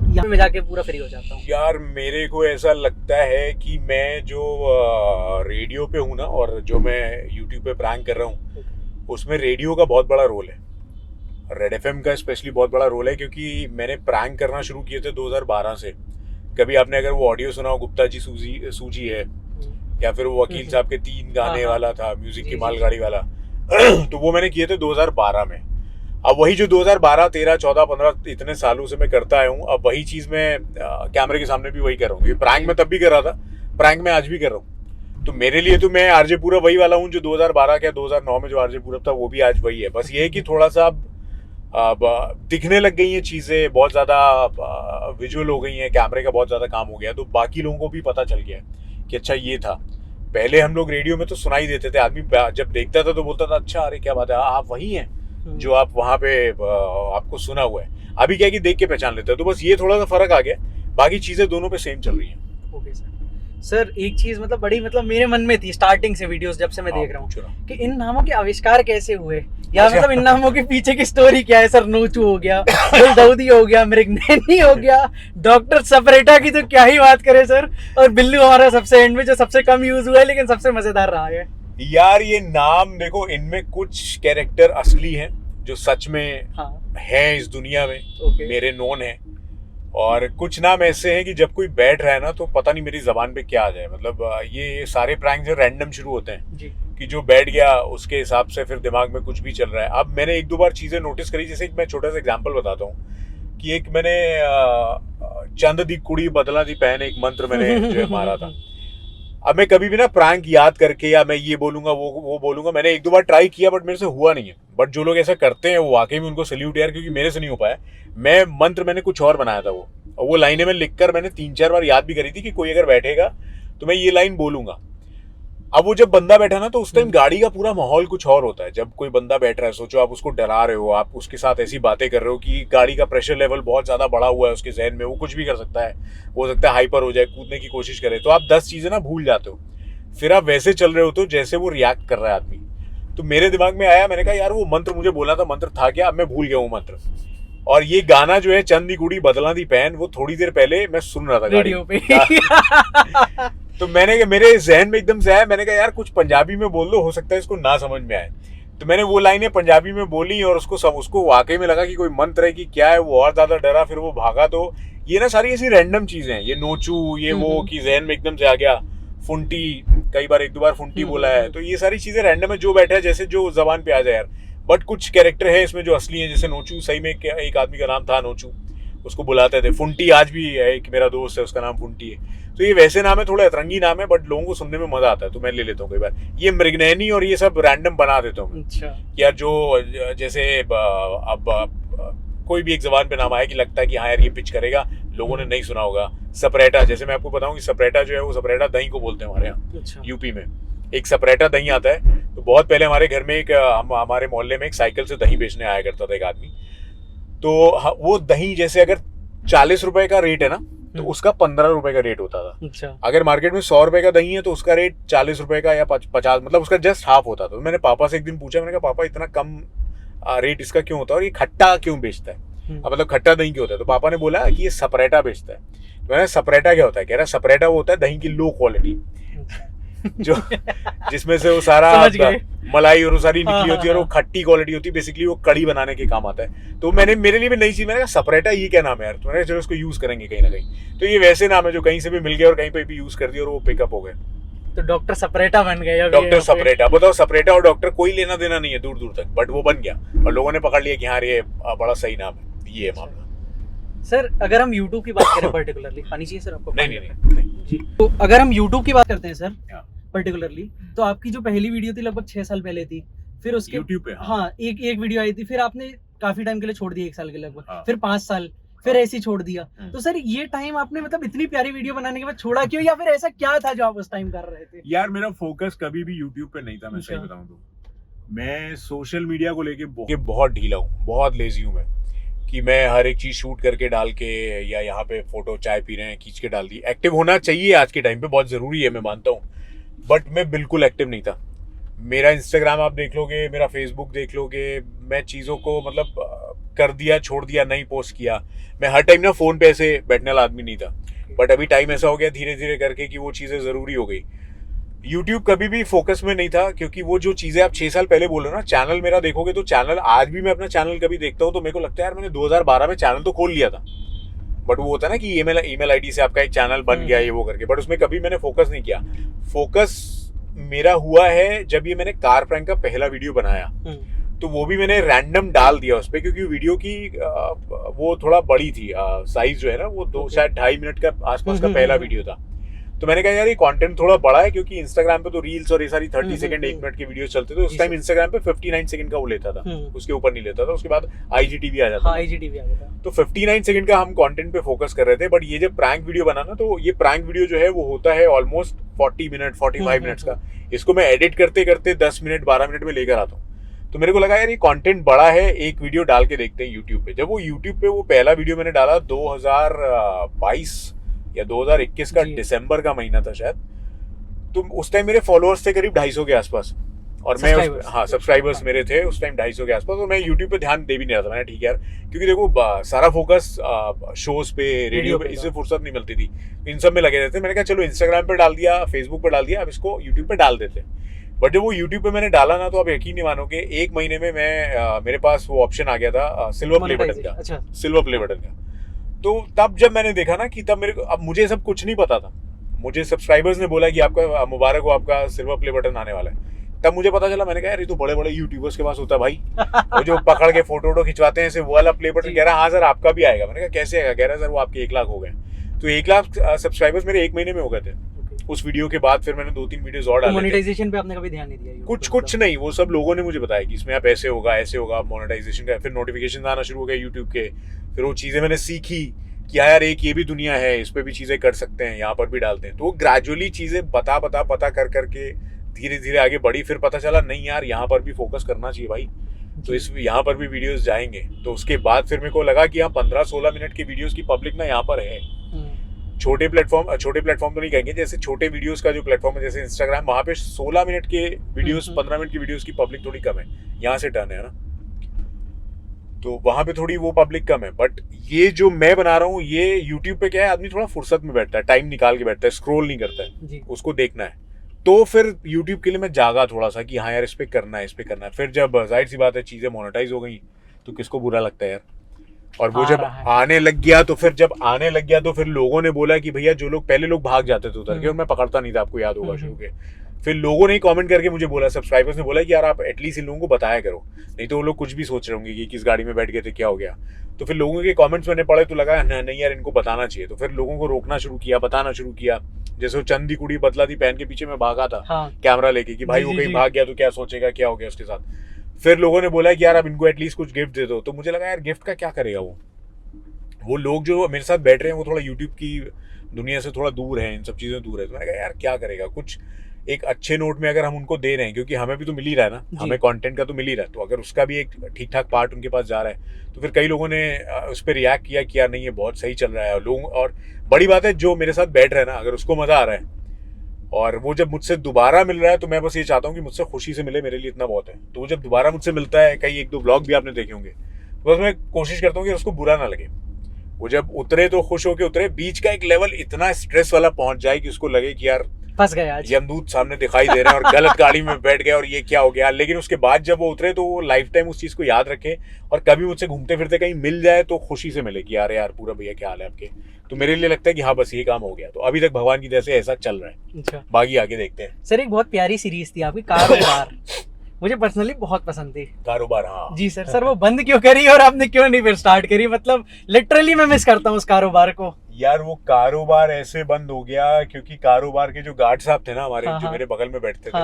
यहाँ में जाके पूरा फ्री हो जाता हूँ? यार मेरे को ऐसा लगता है कि मैं जो रेडियो पे हूँ ना, और जो मैं यूट्यूब पे प्रैंक कर रहा हूँ, उसमें रेडियो का बहुत बड़ा रोल है, रेड एफएम का स्पेशली बहुत बड़ा रोल है। क्योंकि मैंने प्रैंक करना शुरू किए थे 2012 से। कभी आपने अगर वो ऑडियो सुना हो, गुप्ता जी सूजी है, या फिर वो वकील साहब के 3 गाने वाला था, म्यूजिक की मालगाड़ी वाला, तो वो मैंने किए थे 2012 में। अब वही जो 2012, 13, 14, 15 इतने सालों से मैं करता आया हूँ, अब वही चीज़ मैं कैमरे के सामने भी वही कर रहा हूँ। प्रैंक मैं तब भी कर रहा था, प्रैंक मैं आज भी कर रहा हूँ। तो मेरे लिए तो मैं आरजे पूरब वही वाला हूँ जो 2012 या 2009 में जो आरजे पूरब था, वो भी आज वही है। बस ये है कि थोड़ा सा अब दिखने लग गई हैं चीज़ें, बहुत ज़्यादा विजुअल हो गई हैं, कैमरे का बहुत ज़्यादा काम हो गया, तो बाकी लोगों को भी पता चल गया कि अच्छा ये था। पहले हम लोग रेडियो में तो सुनाई देते थे, आदमी जब देखता था तो बोलता था अच्छा अरे क्या बात है, आप वही हैं जो आप वहाँ पे आपको सुना हुआ है। अभी क्या है कि देख के पहचान लेते हैं, तो बस ये थोड़ा सा फर्क आ गया, बाकी चीज़ें दोनों पे सेम चल रही हैं। ओके सर, एक चीज मतलब बड़ी मतलब मेरे मन में थी स्टार्टिंग से वीडियोस जब से मैं देख रहा हूँ कि इन नामों के आविष्कार कैसे हुए, या मतलब इन नामों के पीछे की स्टोरी क्या है। सर नोचू हो गया, गुलदाउदी हो गया, मृगनैनी हो गया, डॉक्टर सपरेटा की तो क्या ही बात करें सर, और बिल्लू हमारा सबसे एंड में जो सबसे कम यूज हुआ है लेकिन सबसे मजेदार रहा है। यार ये नाम देखो, इनमें कुछ कैरेक्टर असली हैं जो सच में हैं इस दुनिया में, मेरे नोन हैं, और कुछ नाम ऐसे हैं कि जब कोई बैठ रहा है ना तो पता नहीं मेरी जबान पे क्या आ जाए। मतलब ये सारे प्रैंक जो रैंडम शुरू होते हैं जी, कि जो बैठ गया उसके हिसाब से फिर दिमाग में कुछ भी चल रहा है। अब मैंने एक दो बार चीजें नोटिस करी, जैसे मैं छोटा सा एग्जांपल बताता हूँ कि एक मैंने चंद दी कुड़ी बदला दी पहन एक मंत्र मैंने जो है मारा था। अब मैं कभी भी ना प्रैंक याद करके या मैं ये बोलूंगा वो बोलूंगा, मैंने एक दो बार ट्राई किया बट मेरे से हुआ नहीं है। बट जो लोग ऐसा करते हैं वो वाकई में उनको सल्यूट यार, क्योंकि मेरे से नहीं हो पाया। मैंने कुछ और बनाया था वो लाइनें मैं लिखकर मैंने 3-4 बार याद भी करी थी कि कोई अगर बैठेगा तो मैं ये लाइन बोलूंगा। अब वो जब बंदा बैठा ना तो उस टाइम गाड़ी का पूरा माहौल कुछ और होता है। जब कोई बंदा बैठ रहा है, सोचो आप उसको डरा रहे हो, आप उसके साथ ऐसी बातें कर रहे हो कि गाड़ी का प्रेशर लेवल बहुत ज्यादा बढ़ा हुआ है उसके जहन में, वो कुछ भी कर सकता है, हो सकता है हाइपर हो जाए, कूदने की कोशिश करे, तो आप 10 चीजें ना भूल जाते हो। फिर आप वैसे चल रहे होते हो जैसे वो रिएक्ट कर रहा है आदमी। तो मेरे दिमाग में आया, मैंने कहा यार वो मंत्र मुझे बोलना था, मंत्र था क्या, अब मैं भूल गया वो मंत्र। और ये गाना जो है चंद दी कुड़ी बदला दी पहन, वो थोड़ी देर पहले मैं सुन रहा था रेडियो पे। तो मैंने मेरे जहन में एकदम से आया, मैंने कहा यार कुछ पंजाबी में बोल दो, हो सकता है इसको ना समझ में आए। तो मैंने वो लाइनें पंजाबी में बोली और उसको वाकई में लगा कि कोई मंत्र है कि क्या है, वो और ज्यादा डरा, फिर वो भागा। तो ये ना सारी ऐसी रैंडम चीजें हैं, ये नोचू ये वो की जहन में एकदम से आ गया, फुंटी कई बार एक दो बार फुंटी बोला है। तो ये सारी चीजें रैंडम है, जो बैठा है जैसे जो जबान पे आ जाए यार। बट कुछ कैरेक्टर है इसमें जो असली है, जैसे नोचू, सही में एक आदमी का नाम था नोचू, उसको बुलाते थे। फुंटी आज भी है, एक मेरा दोस्त है उसका नाम फुंटी है। तो ये वैसे नाम है, थोड़ा अतरंगी नाम है, बट लोगों को सुनने में मजा आता है तो मैं ले लेता हूँ कई बार। ये मृगनैनी और ये सब रैंडम बना देता हूँ यार, जो जैसे अब कोई भी एक जबान पे नाम आया कि लगता है कि हाँ यार ये पिच करेगा, लोगों ने नहीं सुना होगा। सपरेटा, जैसे मैं आपको बताऊं कि सपरेटा जो है वो सपरेटा दही को बोलते हैं हमारे यहाँ यूपी में। एक सपरेटा दही आता है, तो बहुत पहले हमारे घर में एक हमारे मोहल्ले में एक साइकिल से दही बेचने आया करता था एक आदमी। तो वो दही जैसे अगर 40 रुपए का रेट है ना, तो उसका 15 रुपए का रेट होता था। अगर मार्केट में 100 रुपए का दही है तो उसका रेट 40 रुपए का या 50, मतलब उसका जस्ट हाफ होता था। तो मैंने पापा से एक दिन पूछा, मैंने कहा पापा इतना कम रेट इसका क्यों होता है और ये खट्टा क्यों बेचता है, मतलब खट्टा दही क्यों होता है। तो पापा ने बोला कि ये सपरेटा बेचता है। तो मैंने सपरेटा क्या होता है, कह रहा सपरेटा वो होता है दही की लो क्वालिटी, जो जिसमें से वो सारा मलाई और वो सारी निकली होती है, और वो खट्टी क्वालिटी होती है, बेसिकली वो कड़ी बनाने के काम आता है। तो मैंने मेरे लिए भी नई चीज, मैंने कहा सपरेटा ये क्या नाम है यार, तो मैंने चलो उसको यूज करेंगे कहीं ना कहीं। तो ये वैसे नाम है जो कहीं से भी मिल गया और कहीं पे भी यूज कर दिया और वो पिकअप हो गए, तो डॉक्टर सपरेटा बन गया। डॉक्टर सपरेटा, बताओ सपरेटा और डॉक्टर कोई लेना देना नहीं है दूर दूर तक, बट वो बन गया और लोगों ने पकड़ लिया कि हाँ ये बड़ा सही नाम है। ये है मामला। सर अगर हम YouTube की बात करें पर्टिकुलरली, पानी चाहिए सर आपको? नहीं जी। तो अगर हम YouTube की बात करते हैं सर पर्टिकुलरली, तो आपकी जो पहली वीडियो थी लगभग 6 साल पहले थी, फिर उसके YouTube पे हाँ एक वीडियो आई थी, फिर आपने काफी टाइम के लिए छोड़ दिया, 1 साल के लगभग, फिर 5 साल, फिर ऐसे ही छोड़ दिया। तो सर ये टाइम आपने मतलब इतनी प्यारी वीडियो बनाने के बाद छोड़ा क्यों, या फिर ऐसा क्या था जो आप उस टाइम कर रहे थे? यार मेरा फोकस कभी भी YouTube पे नहीं था, मैं सही बताऊं तो। मैं सोशल मीडिया को लेके बहुत ढीला हूँ, बहुत लेजी हूँ मैं, कि मैं हर एक चीज शूट करके डाल के या यहाँ पे फोटो चाय पी रहे हैं खींच के डाल दी। एक्टिव होना चाहिए आज के टाइम पे, बहुत जरूरी है, मैं मानता हूँ, बट मैं बिल्कुल एक्टिव नहीं था। मेरा इंस्टाग्राम आप देख लोगे, मेरा फेसबुक देख लोगे, मैं चीज़ों को मतलब कर दिया, छोड़ दिया, नहीं पोस्ट किया। मैं हर टाइम ना फ़ोन पे ऐसे बैठने वाला आदमी नहीं था, बट अभी टाइम ऐसा हो गया धीरे धीरे करके कि वो चीज़ें ज़रूरी हो गई। यूट्यूब कभी भी फोकस में नहीं था, क्योंकि वो जो चीज़ें आप 6 साल पहले बोलो ना, चैनल मेरा देखोगे तो चैनल आज भी मैं अपना चैनल कभी देखता हूँ तो मेरे को लगता है यार मैंने 2012 में चैनल तो खोल लिया था, बट वो होता है ना कि ईमेल आईडी से आपका एक चैनल बन गया ये वो करके, बट उसमें कभी मैंने फोकस नहीं किया। फोकस मेरा हुआ है जब ये मैंने कार प्रैंक का पहला वीडियो बनाया, तो वो भी मैंने रैंडम डाल दिया उस पर, क्योंकि वीडियो की वो थोड़ा बड़ी थी, साइज जो है ना वो शायद 2.5 मिनट का आसपास का पहला वीडियो था। तो मैंने कहा यार ये कंटेंट थोड़ा बड़ा है, क्योंकि इंस्टाग्राम पे तो रील्स और ये सारी 30 सेकंड 1 मिनट के वीडियोस चलते थे उस टाइम। इंस्टाग्राम पे 59 सेकंड का वो लेता था, उसके ऊपर नहीं लेता था। उसके बाद IGTV आ जाता था, IGTV आ गया था। तो 59 सेकंड का हम कंटेंट पे फोकस कर रहे थे। बट ये जब प्रैंक वीडियो बना ना, तो ये प्रैंक वीडियो जो है वो होता है ऑलमोस्ट 40 मिनट 45 मिनट्स का। इसको मैं एडिट करते करते 10 मिनट 12 मिनट में लेकर आता हूँ। तो मेरे को लगा यार ये कंटेंट बड़ा है, एक वीडियो डाल के देखते हैं यूट्यूब पे। जब वो यूट्यूब पे वो पहला वीडियो मैंने डाला 2022 या 2021 का दिसंबर का महीना था शायद। तो उस टाइम मेरे फॉलोअर्स थे करीब 250 के आसपास, और मैं सब्सक्राइबर्स मेरे थे उस टाइम 250 के आसपास। और मैं यूट्यूब पे ध्यान दे भी नहीं रहा था। मैंने ठीक है यार, क्योंकि देखो सारा फोकस शोज पे, रेडियो पे, इससे फुर्सत नहीं मिलती थी, इन सब में लगे रहते। मैंने कहा चलो इंस्टाग्राम पे डाल दिया, फेसबुक पे डाल दिया, अब इसको यूट्यूब पे डाल देते। बट जब वो यूट्यूब पे मैंने डाला ना, तो आप यकीन नहीं मानोगे, 1 महीने में मैं मेरे पास वो ऑप्शन आ गया था सिल्वर प्ले बटन का। अच्छा, सिल्वर प्ले बटन का। तो तब जब मैंने देखा ना कि तब अब मुझे सब कुछ नहीं पता था। मुझे सब्सक्राइबर्स ने बोला कि आपका मुबारक हो, आपका सिल्वर प्ले बटन आने वाला है। तब मुझे पता चला, मैंने कहा यार ये तो बड़े बड़े यूट्यूबर्स के पास होता है भाई, वो जो पकड़ के फोटो खिंचवाते हैं, वो वाला प्ले बटन। कह रहा हाँ सर आपका भी आएगा। मैंने कहा कैसे आएगा? कह रहा सर वो आपके 1 लाख हो गए। तो 1 लाख सब्सक्राइबर्स मेरे 1 महीने में हो गए थे। उस वीडियो के बाद फिर मैंने 2-3 वीडियोस और डाले। मोनेटाइजेशन पे आपने कभी ध्यान नहीं दिया? कुछ नहीं, वो सब लोगों ने मुझे बताया कि इसमें आप ऐसे होगा, ऐसे होगा मोनेटाइजेशन का। फिर नोटिफिकेशन आना शुरू हो गए यूट्यूब के। फिर वो चीजें मैंने सीखी कि यार एक ये भी दुनिया है, इस पे भी चीजें कर सकते हैं, यहाँ पर भी डालते हैं। तो वो ग्रेजुअली चीजें पता कर करके धीरे धीरे आगे बढ़ी। फिर पता चला नहीं यार यहाँ पर भी फोकस करना चाहिए भाई, तो इस यहाँ पर भी वीडियोस जाएंगे। तो उसके बाद फिर मेरे को लगा कि यहाँ 15-16 मिनट की वीडियोस की पब्लिक ना यहाँ पर है। छोटे प्लेटफॉर्म तो नहीं कहेंगे, जैसे छोटे वीडियोस का जो प्लेटफॉर्म है जैसे इंस्टाग्राम, वहाँ पे 16 मिनट के वीडियोस 15 मिनट की वीडियोस की पब्लिक थोड़ी कम है। यहाँ से टर्न है ना, तो वहां पे थोड़ी वो पब्लिक कम है। बट ये जो मैं बना रहा हूँ, ये यूट्यूब पे क्या है, आदमी थोड़ा फुर्सत में बैठता है, टाइम निकाल के बैठता है, स्क्रॉल नहीं करता है, उसको देखना है। तो फिर यूट्यूब के लिए मैं जागा थोड़ा सा कि हाँ यार इस पे करना है, इस पे करना है। फिर जब जाहिर सी बात है चीजें मोनेटाइज हो गई, तो किसको बुरा लगता है यार। और वो जब आने लग गया, तो फिर लोगों ने बोला कि भैया, जो लोग पहले लोग भाग जाते थे उधर के, और मैं पकड़ता नहीं था, आपको याद होगा शुरू के। फिर लोगों ने कमेंट करके मुझे बोला, सब्सक्राइबर्स ने बोला कि यार आप एटलीस्ट इन लोगों को बताया करो, नहीं तो वो लोग कुछ भी सोच रहे होंगे कि किस गाड़ी में बैठ गए थे, क्या हो गया। तो फिर लोगों के कमेंट्स मैंने पढ़े, तो लगा नहीं यार इनको बताना चाहिए। तो फिर लोगों को रोकना शुरू किया, बताना शुरू किया। जैसे वो चंद दी कुड़ी बदला दी पहन के पीछे मैं भागा था कैमरा लेके कि भाई वो कहीं भाग गया तो क्या सोचेगा, क्या हो गया उसके साथ। फिर लोगों ने बोला कि यार अब इनको एटलीस्ट कुछ गिफ्ट दे दो। तो मुझे लगा यार गिफ्ट का क्या करेगा वो लोग जो मेरे साथ बैठ रहे हैं वो थोड़ा यूट्यूब की दुनिया से थोड़ा दूर है, इन सब चीज़ों से दूर है। तो मैंने कहा यार क्या करेगा, कुछ एक अच्छे नोट में अगर हम उनको दे रहे हैं, क्योंकि हमें भी तो मिल ही रहा है ना, हमें कंटेंट का तो मिल ही रहा है, तो अगर उसका भी एक ठीक ठाक पार्ट उनके पास जा रहा है। तो फिर कई लोगों ने उस पर रिएक्ट किया कि यार नहीं ये बहुत सही चल रहा है। और बड़ी बात है, जो मेरे साथ बैठ रहे हैं ना, अगर उसको मजा आ रहा है और वो जब मुझसे दोबारा मिल रहा है, तो मैं बस ये चाहता हूँ कि मुझसे खुशी से मिले, मेरे लिए इतना बहुत है। तो वो जब दोबारा मुझसे मिलता है, कई 1-2 ब्लॉग भी आपने देखे होंगे, तो बस मैं कोशिश करता हूँ कि उसको बुरा ना लगे। वो जब उतरे तो खुश होके उतरे, बीच का एक लेवल इतना स्ट्रेस वाला पहुंच जाए कि उसको लगे कि यार फंस गया आज, यमदूत सामने दिखाई दे रहे हैं और गलत गाड़ी में बैठ गए और ये क्या हो गया। लेकिन उसके बाद जब वो उतरे, तो वो लाइफ टाइम उस चीज को याद रखे, और कभी मुझसे घूमते फिरते कहीं मिल जाए तो खुशी से मिले कि यार पूरा भैया क्या हाल है आपके। तो मेरे लिए लगता है कि हाँ बस ये काम हो गया। तो अभी तक भगवान की जैसे ऐसा चल रहा है। अच्छा, बाकी आगे देखते हैं। सर एक बहुत प्यारी सीरीज थी आपकी, कारोबार, मुझे पर्सनली बहुत पसंद थी। कारोबार, हाँ जी सर वो बंद क्यों करी और आपने क्यों नहीं फिर स्टार्ट करी? मतलब लिटरली मैं मिस करता हूँ उस कारोबार को। यार वो कारोबार ऐसे बंद हो गया क्योंकि कारोबार के जो गार्ड साहब थे ना हमारे, जो मेरे बगल में बैठते थे,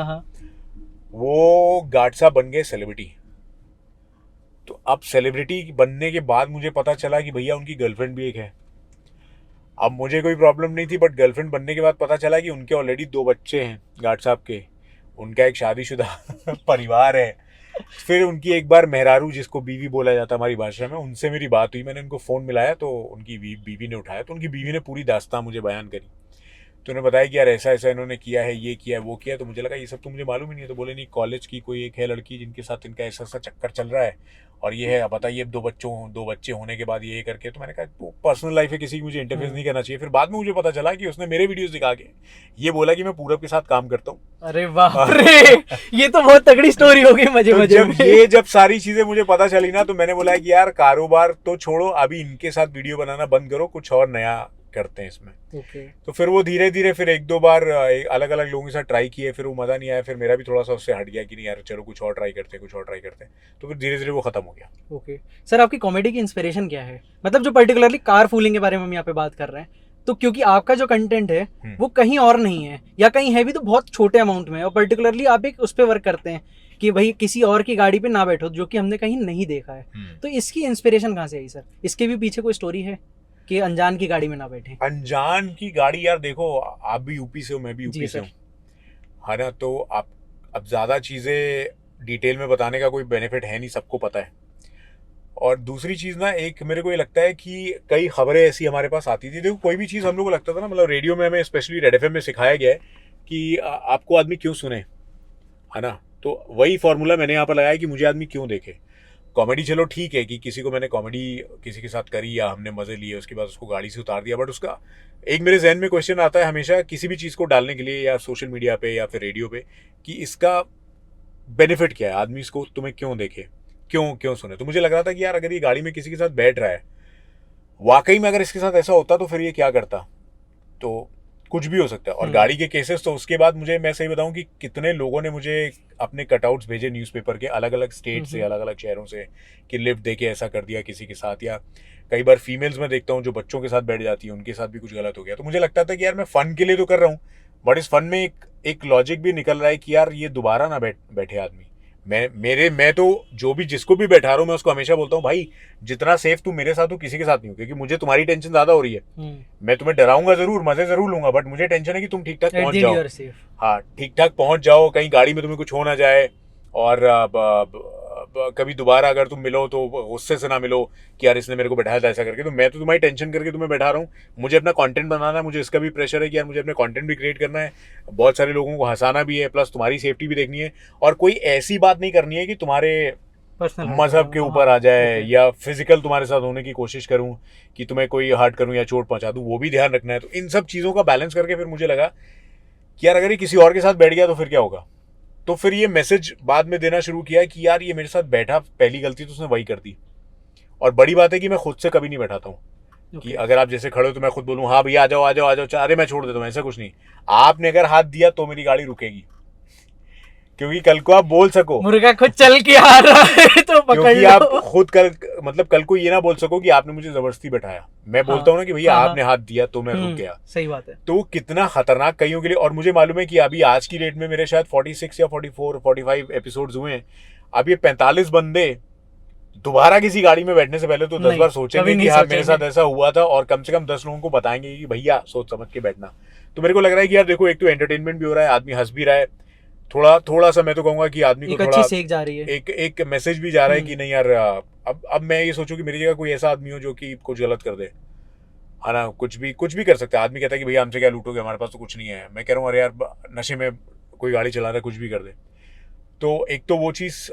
वो गार्ड साहब बन गए सेलिब्रिटी। तो अब सेलिब्रिटी बनने के बाद मुझे पता चला कि भैया उनकी गर्लफ्रेंड भी एक है। अब मुझे कोई प्रॉब्लम नहीं थी, बट गर्लफ्रेंड बनने के बाद पता चला कि उनके ऑलरेडी 2 बच्चे हैं गार्ड साहब के, उनका एक शादीशुदा परिवार है। फिर उनकी एक बार मेहरारू, जिसको बीवी बोला जाता है हमारी भाषा में, उनसे मेरी बात हुई। मैंने उनको फ़ोन मिलाया तो उनकी बीवी ने उठाया, तो उनकी बीवी ने पूरी दास्तान मुझे बयान करी। तो उन्होंने बताया कि यार ऐसा ऐसा इन्होंने किया है, ये किया है, वो किया है। तो मुझे लगा ये सब तो मुझे मालूम ही नहीं है। तो बोले नहीं, कॉलेज की कोई एक है लड़की जिनके साथ इनका ऐसा ऐसा चक्कर चल रहा है, और ये है, बताइए 2 बच्चे होने के बाद ये करके। तो मैंने कहा वो पर्सनल लाइफ है, किसी की मुझे इंटरफेस नहीं करना चाहिए। फिर बाद में मुझे पता चला कि उसने मेरे वीडियोस दिखा के ये बोला कि मैं पूरब के साथ काम करता हूँ। अरे बाप रे, ये तो बहुत तगड़ी स्टोरी हो गई मजे मजे में। जब सारी चीजें मुझे पता चली ना, तो मैंने बोला कि यार कारोबार तो छोड़ो, अभी इनके साथ वीडियो बनाना बंद करो, कुछ और नया करते हैं इसमें। तो फिर वो धीरे धीरे फिर 1-2 बार अलग अलग लोगों के साथ ट्राई किए, फिर वो मजा नहीं आया। फिर मेरा भी थोड़ा सा उससे हट गया कि नहीं यार चलो कुछ और ट्राई करते हैं। तो फिर धीरे धीरे वो खत्म हो गया। ओके सर, आपकी कॉमेडी की इंस्पिरेशन क्या है? मतलब जो पर्टिकुलरली कार फूलिंग के बारे में हम यहाँ पे बात कर रहे हैं, तो क्योंकि आपका जो कंटेंट है हम्म। वो कहीं और नहीं है, या कहीं है भी तो बहुत छोटे अमाउंट में है, और पर्टिकुलरली आप एक उस पर वर्क करते हैं कि भाई किसी और की गाड़ी पे ना बैठो, जो कि हमने कहीं नहीं देखा है। तो इसकी इंस्पिरेशन कहाँ से आई सर? इसके भी पीछे कोई स्टोरी है कि अनजान की गाड़ी में ना बैठे? अनजान की गाड़ी यार देखो, आप भी यूपी से हो, मैं भी यूपी जी से सर। हूँ, है ना। तो आप अब ज़्यादा चीज़ें डिटेल में बताने का कोई बेनिफिट है नहीं, सबको पता है। और दूसरी चीज़ ना, एक मेरे को ये लगता है कि कई खबरें ऐसी हमारे पास आती थी। देखो कोई भी चीज़ हम लोग को लगता था ना, मतलब रेडियो में हमें स्पेशली रेड एफएम में सिखाया गया है कि आपको आदमी क्यों सुने, है ना। तो वही फॉर्मूला मैंने यहाँ पर लगाया कि मुझे आदमी क्यों देखे। कॉमेडी चलो ठीक है कि किसी को मैंने कॉमेडी किसी के साथ करी या हमने मज़े लिए, उसके बाद उसको गाड़ी से उतार दिया, बट उसका एक मेरे जहन में क्वेश्चन आता है हमेशा किसी भी चीज़ को डालने के लिए, या सोशल मीडिया पे या फिर रेडियो पे, कि इसका बेनिफिट क्या है, आदमी इसको तुम्हें क्यों देखे, क्यों क्यों सुने। तो मुझे लग रहा था कि यार अगर ये गाड़ी में किसी के साथ बैठ रहा है, वाकई में अगर इसके साथ ऐसा होता तो फिर ये क्या करता, तो कुछ भी हो सकता है। और गाड़ी के केसेस तो उसके बाद मुझे, मैं सही बताऊं कि कितने लोगों ने मुझे अपने कटआउट्स भेजे न्यूज़पेपर के, अलग अलग स्टेट से, अलग अलग शहरों से, कि लिफ्ट दे के ऐसा कर दिया किसी के साथ। या कई बार फीमेल्स में देखता हूँ जो बच्चों के साथ बैठ जाती है, उनके साथ भी कुछ गलत हो गया। तो मुझे लगता था कि यार मैं फ़न के लिए तो कर रहा हूँ, बट इस फन में एक लॉजिक भी निकल रहा है कि यार ये दोबारा ना बैठे आदमी। मैं तो जो भी जिसको भी बैठा रहा हूँ, मैं उसको हमेशा बोलता हूँ भाई जितना सेफ तू मेरे साथ हो किसी के साथ नहीं हो, क्योंकि मुझे तुम्हारी टेंशन ज्यादा हो रही है। मैं तुम्हें डराऊंगा जरूर, मजे जरूर लूंगा, बट मुझे टेंशन है कि तुम ठीक ठाक पहुंच जाओ। हाँ, ठीक ठाक पहुंच जाओ, कहीं गाड़ी में तुम्हें कुछ हो ना जाए, और कभी दोबारा अगर तुम मिलो तो गुस्से से ना मिलो कि यार इसने मेरे को बैठाया था ऐसा करके। तो मैं तो तुम्हारी टेंशन करके तुम्हें बैठा रहा हूँ, मुझे अपना कंटेंट बनाना है, मुझे इसका भी प्रेशर है कि यार मुझे अपने कंटेंट भी क्रिएट करना है, बहुत सारे लोगों को हंसाना भी है, प्लस तुम्हारी सेफ्टी भी देखनी है। और कोई ऐसी बात नहीं करनी है कि तुम्हारे मजहब के ऊपर आ जाए, या फिजिकल तुम्हारे साथ होने की कोशिश करूं कि तुम्हें कोई हर्ट करूं या चोट पहुंचा दूं, वो भी ध्यान रखना है। तो इन सब चीज़ों का बैलेंस करके फिर मुझे लगा कि यार अगर ये किसी और के साथ बैठ गया तो फिर क्या होगा। तो फिर ये मैसेज बाद में देना शुरू किया कि यार ये मेरे साथ बैठा, पहली गलती तो उसने वही कर दी। और बड़ी बात है कि मैं खुद से कभी नहीं बैठाता हूँ कि अगर आप जैसे खड़े हो तो मैं खुद बोलूँ हाँ भैया आ जाओ आ जाओ आ जाओ, अरे मैं छोड़ देता हूँ, ऐसा कुछ नहीं। आपने अगर हाथ दिया तो मेरी गाड़ी रुकेगी, क्योंकि कल को आप बोल सको मुर्गा खुद चल के आ रहा है तो पकड़ लो। आप खुद कल को ये ना बोल सको कि आपने मुझे जबरदस्ती बैठाया। मैं बोलता हूँ ना कि भैया आपने हाथ दिया तो मैं रुक गया। सही बात है। तो कितना खतरनाक कईयों के लिए। और मुझे मालूम है कि अभी आज की डेट में मेरे शायद 46 या 44 45 एपिसोड्स हुए हैं। अब ये 45 बंदे दोबारा किसी गाड़ी में बैठने से पहले तो 10 बार सोचेंगे कि हाँ मेरे साथ ऐसा हुआ था, और कम से कम 10 लोगों को बताएंगे कि भैया सोच समझ के बैठना। तो मेरे को लग रहा है कि यार देखो, एक तो एंटरटेनमेंट भी हो रहा है, आदमी हंस भी रहा है, थोड़ा सा मैं तो कहूंगा कि आदमी को थोड़ा सीख जा रही है, एक मैसेज भी जा रहा है कि नहीं यार, अब मैं ये सोचूं कि मेरी जगह कोई ऐसा आदमी हो जो कि कुछ गलत कर दे, है ना। कुछ भी कर सकता है। आदमी कहता है कि भैया हमसे क्या लूटोगे, हमारे पास तो कुछ नहीं है। मैं कह रहा हूँ अरे यार नशे में कोई गाड़ी चला रहा है, कुछ भी कर दे। तो एक तो वो चीज़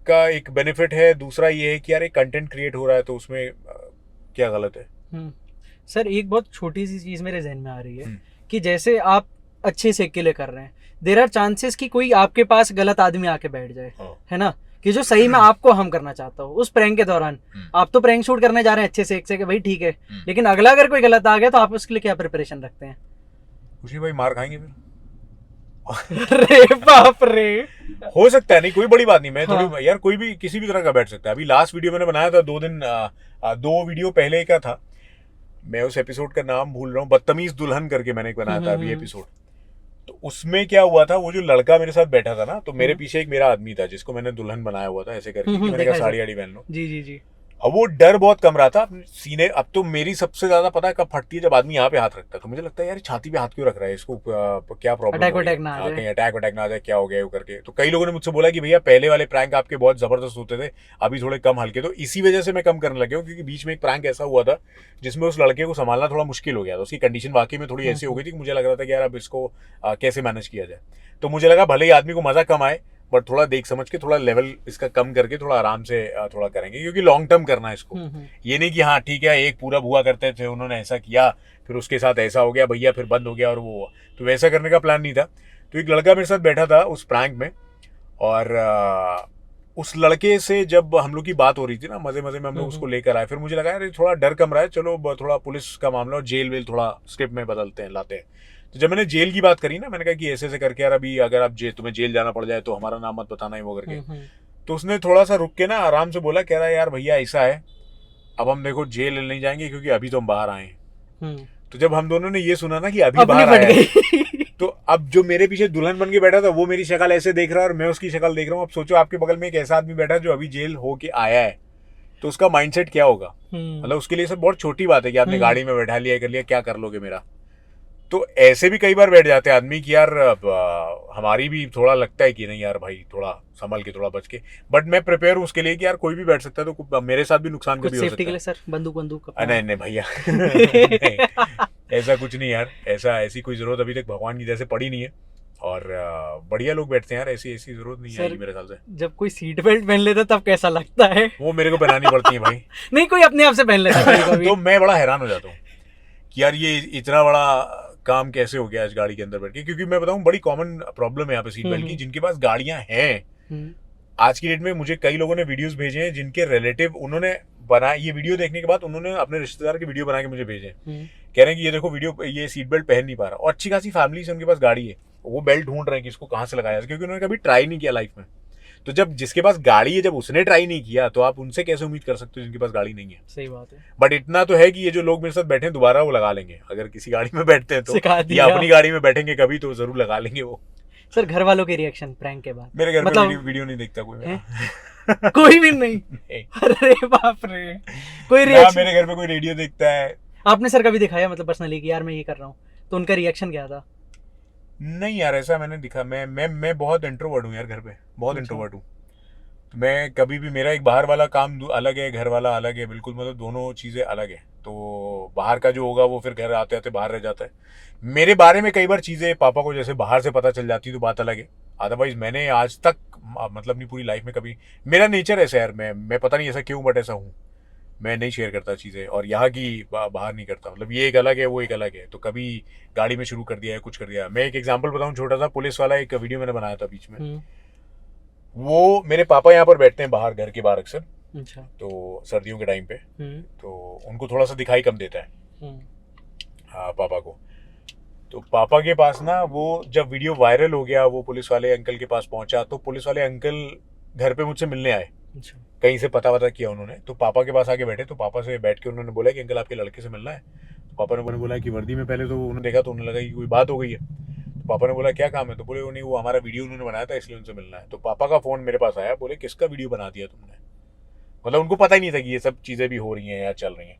का एक बेनिफिट है, दूसरा ये है कि यार एक कंटेंट क्रिएट हो रहा है तो उसमें क्या गलत है। सर एक बहुत छोटी सी चीज़ मेरे जहन में आ रही है कि जैसे आप अच्छे से के लिए कर रहे हैं, देयर आर चांसेस कि कोई आपके पास गलत आदमी आके बैठ जाए, है ना, कि जो सही में आपको हम करना चाहता हो उस प्रैंक के दौरान। आप तो प्रैंक शूट करने जा रहे हैं अच्छे से एक से कि भाई ठीक है, लेकिन अगला अगर कोई गलत आ गया तो आप उसके लिए क्या प्रिपरेशन रखते हैं? कुछ नहीं भाई, मार खाएंगे फिर। रे बाप रे, हो सकता है, नहीं कोई बड़ी बात नहीं। मैं थोड़ी यार कोई भी किसी भी तरह का बैठ सकता है। अभी लास्ट वीडियो मैंने बनाया था 2 वीडियो पहले का था, मैं उस एपिसोड का नाम भूल रहा हूँ, बदतमीज दुल्हन करके मैंने एक बनाया था अभी एपिसोड। तो उसमें क्या हुआ था, वो जो लड़का मेरे साथ बैठा था ना, तो मेरे पीछे एक मेरा आदमी था जिसको मैंने दुल्हन बनाया हुआ था ऐसे करके, मैंने कहा साड़ी आड़ी पहन लो। जी जी जी। अब वो डर बहुत कम रहा था सीने। अब तो मेरी सबसे ज्यादा पता है कब फटती है, जब आदमी यहाँ पे हाथ रखता है। तो मुझे लगता है यार छाती पे हाथ क्यों रख रहा है, इसको क्या प्रॉब्लम, अटैक ना आ जाए, कहीं अटैक ना आ जाए, क्या हो गया करके। तो कई लोगों ने मुझसे बोला कि भैया पहले वाले प्रैंक आपके बहुत जबरदस्त होते थे, अभी थोड़े कम हल्के। तो इसी वजह से मैं कम करने लगा हूँ, क्योंकि बीच में एक प्रैंक ऐसा हुआ था जिसमें उस लड़के को संभालना थोड़ा मुश्किल हो गया था। उसकी कंडीशन वाकई में थोड़ी ऐसी हो गई थी कि मुझे लग रहा था कि यार अब इसको कैसे मैनेज किया जाए। तो मुझे लगा भले ही आदमी को मजा कम आए, बट थोड़ा देख समझ के, थोड़ा लेवल इसका कम करके थोड़ा आराम से थोड़ा करेंगे, क्योंकि लॉन्ग टर्म करना है इसको। ये नहीं कि हाँ ठीक है एक पूरा भुआ करते थे, उन्होंने ऐसा किया फिर उसके साथ ऐसा हो गया भैया फिर बंद हो गया और वो, तो वैसा करने का प्लान नहीं था। तो एक लड़का मेरे साथ बैठा था उस प्रैंक में, और उस लड़के से जब हम लोग की बात हो रही थी ना, मजे मजे में हम लोग उसको लेकर आए। फिर मुझे लगा यार थोड़ा डर कम रहा है, चलो थोड़ा पुलिस का मामला और जेल वेल थोड़ा स्क्रिप्ट में बदलते हैं, लाते हैं। तो जब मैंने जेल की बात करी ना, मैंने कहा कि ऐसे ऐसे करके यार अभी अगर आप तुम्हें जेल जाना पड़ जाए तो हमारा नाम मत बताना ही वो करके। तो उसने थोड़ा सा रुक के ना आराम से बोला, कह रहा है यार भैया ऐसा है, अब हम देखो जेल नहीं जाएंगे क्योंकि अभी तो हम बाहर आए हैं। तो जब हम दोनों ने ये सुना ना कि अभी अपनी बाहर फट आया है, गई। तो अब जो मेरे पीछे दुल्हन बन के बैठा था वो मेरी शक्ल ऐसे देख रहा है और मैं उसकी शक्ल देख रहा हूँ। अब सोचो आपके बगल में एक ऐसा आदमी बैठा है जो अभी जेल होके आया है, तो उसका माइंडसेट क्या होगा। मतलब उसके लिए सब बहुत छोटी बात है कि आपने गाड़ी में बैठा लिया, कर लिया, क्या कर लोगे मेरा। तो ऐसे भी कई बार बैठ जाते हैं आदमी कि यार हमारी भी थोड़ा लगता है कि नहीं यार भाई थोड़ा संभल के, थोड़ा बच के। बट मैं प्रिपेयर हूँ उसके लिए कि यार कोई भी बैठ सकता है, तो मेरे साथ भी नुकसान कुछ कभी हो सेफ्टी के सकता लिए है। सर बंदूक नहीं नहीं भैया नहीं, ऐसा कुछ नहीं यार, ऐसी कोई जरूरत अभी तक भगवान की जैसे पड़ी नहीं है। और बढ़िया लोग बैठते हैं यार, ऐसी जरूरत नहीं आएगी मेरे ख्याल से। जब कोई सीट बेल्ट पहन लेता तब कैसा लगता है? वो मेरे को पहनानी पड़ती है भाई। नहीं, कोई अपने आप से पहन लेता है कभी-कभी। तो मैं बड़ा हैरान हो जाता हूँ कि यार ये इतना बड़ा काम कैसे हो गया इस गाड़ी के अंदर बैठ के। क्योंकि मैं बताऊँ बड़ी कॉमन प्रॉब्लम है यहाँ पे सीट बेल्ट की। जिनके पास गाड़ियां हैं आज की डेट में, मुझे कई लोगों ने वीडियोस भेजे हैं जिनके रिलेटिव उन्होंने बना, ये वीडियो देखने के बाद उन्होंने अपने रिश्तेदार की वीडियो बना के मुझे भेजे, कह रहे हैं कि ये देखो वीडियो, ये सीट बेल्ट पहन नहीं पा रहा। और अच्छी खासी फैमिली से उनके पास गाड़ी है, वो बेल्ट ढूंढ रहे हैं कि इसको कहाँ से लगाया, क्योंकि उन्होंने कभी ट्राई नहीं किया लाइफ में। तो जब जिसके पास गाड़ी है, जब उसने ट्राई नहीं किया, तो आप उनसे कैसे उम्मीद कर सकते हो जिनके पास गाड़ी नहीं है। सही बात है। बट इतना तो है कि ये जो लोग मेरे साथ बैठे हैं दोबारा वो लगा लेंगे, अगर किसी गाड़ी में बैठते हैं तो, सिखा या दिया। अपनी गाड़ी में बैठेंगे कभी तो जरूर लगा लेंगे वो। सर घर वालों के रिएक्शन प्रैंक के बाद? मेरे घर में मतलब वीडियो नहीं देखता कोई मेरा। कोई भी नहीं? नहीं। अरे बाप रे, कोई ना रिएक्शन? मेरे घर में कोई रेडियो देखता है। आपने सर कभी दिखाया मतलब पर्सनली कि यार मैं ये कर रहा हूँ, तो उनका रिएक्शन क्या था? नहीं यार, ऐसा मैंने दिखा, मैं बहुत इंट्रोवर्ट हूँ यार, घर पे बहुत अच्छा। इंट्रोवर्ट हूँ। मैं कभी भी, मेरा एक बाहर वाला काम अलग है, घर वाला अलग है, बिल्कुल मतलब दोनों चीज़ें अलग है। तो बाहर का जो होगा वो फिर घर आते आते बाहर रह जाता है। मेरे बारे में कई बार चीज़ें पापा को जैसे बाहर से पता चल जाती तो बात अलग है। अदरवाइज मैंने आज तक मतलब अपनी पूरी लाइफ में कभी, मेरा नेचर ऐसा है यार, मैं पता नहीं ऐसा क्यों, बट ऐसा हूँ, मैं नहीं शेयर करता चीज़ें, और यहाँ की बाहर नहीं करता। मतलब ये एक अलग है, वो एक अलग है। तो कभी गाड़ी में शुरू कर दिया है, कुछ कर दिया। मैं एक एग्जांपल बताऊँ छोटा सा, पुलिस वाला एक वीडियो मैंने बनाया था बीच में। वो मेरे पापा यहाँ पर बैठते हैं बाहर, घर के बाहर अक्सर, अच्छा। तो सर्दियों के टाइम पे तो उनको थोड़ा सा दिखाई कम देता है हाँ पापा को। तो पापा के पास ना, वो जब वीडियो वायरल हो गया, वो पुलिस वाले अंकल के पास पहुंचा, तो पुलिस वाले अंकल घर पे मुझसे मिलने आए। अच्छा। कहीं से पता किया उन्होंने, तो पापा के पास आके बैठे। तो पापा से बैठ के उन्होंने बोला कि अंकल आपके लड़के से मिलना है। तो पापा ने बोला कि वर्दी में, पहले तो उन्होंने देखा तो उन्हें लगा कि कोई बात हो गई है। तो पापा ने बोला क्या काम है, तो बोले नहीं वो हमारा वीडियो उन्होंने बनाया था इसलिए उनसे मिलना है। तो पापा का फ़ोन मेरे पास आया, बोले किसका वीडियो बना दिया तुमने। मतलब उनको पता ही नहीं था कि ये सब चीज़ें भी हो रही हैं या चल रही हैं।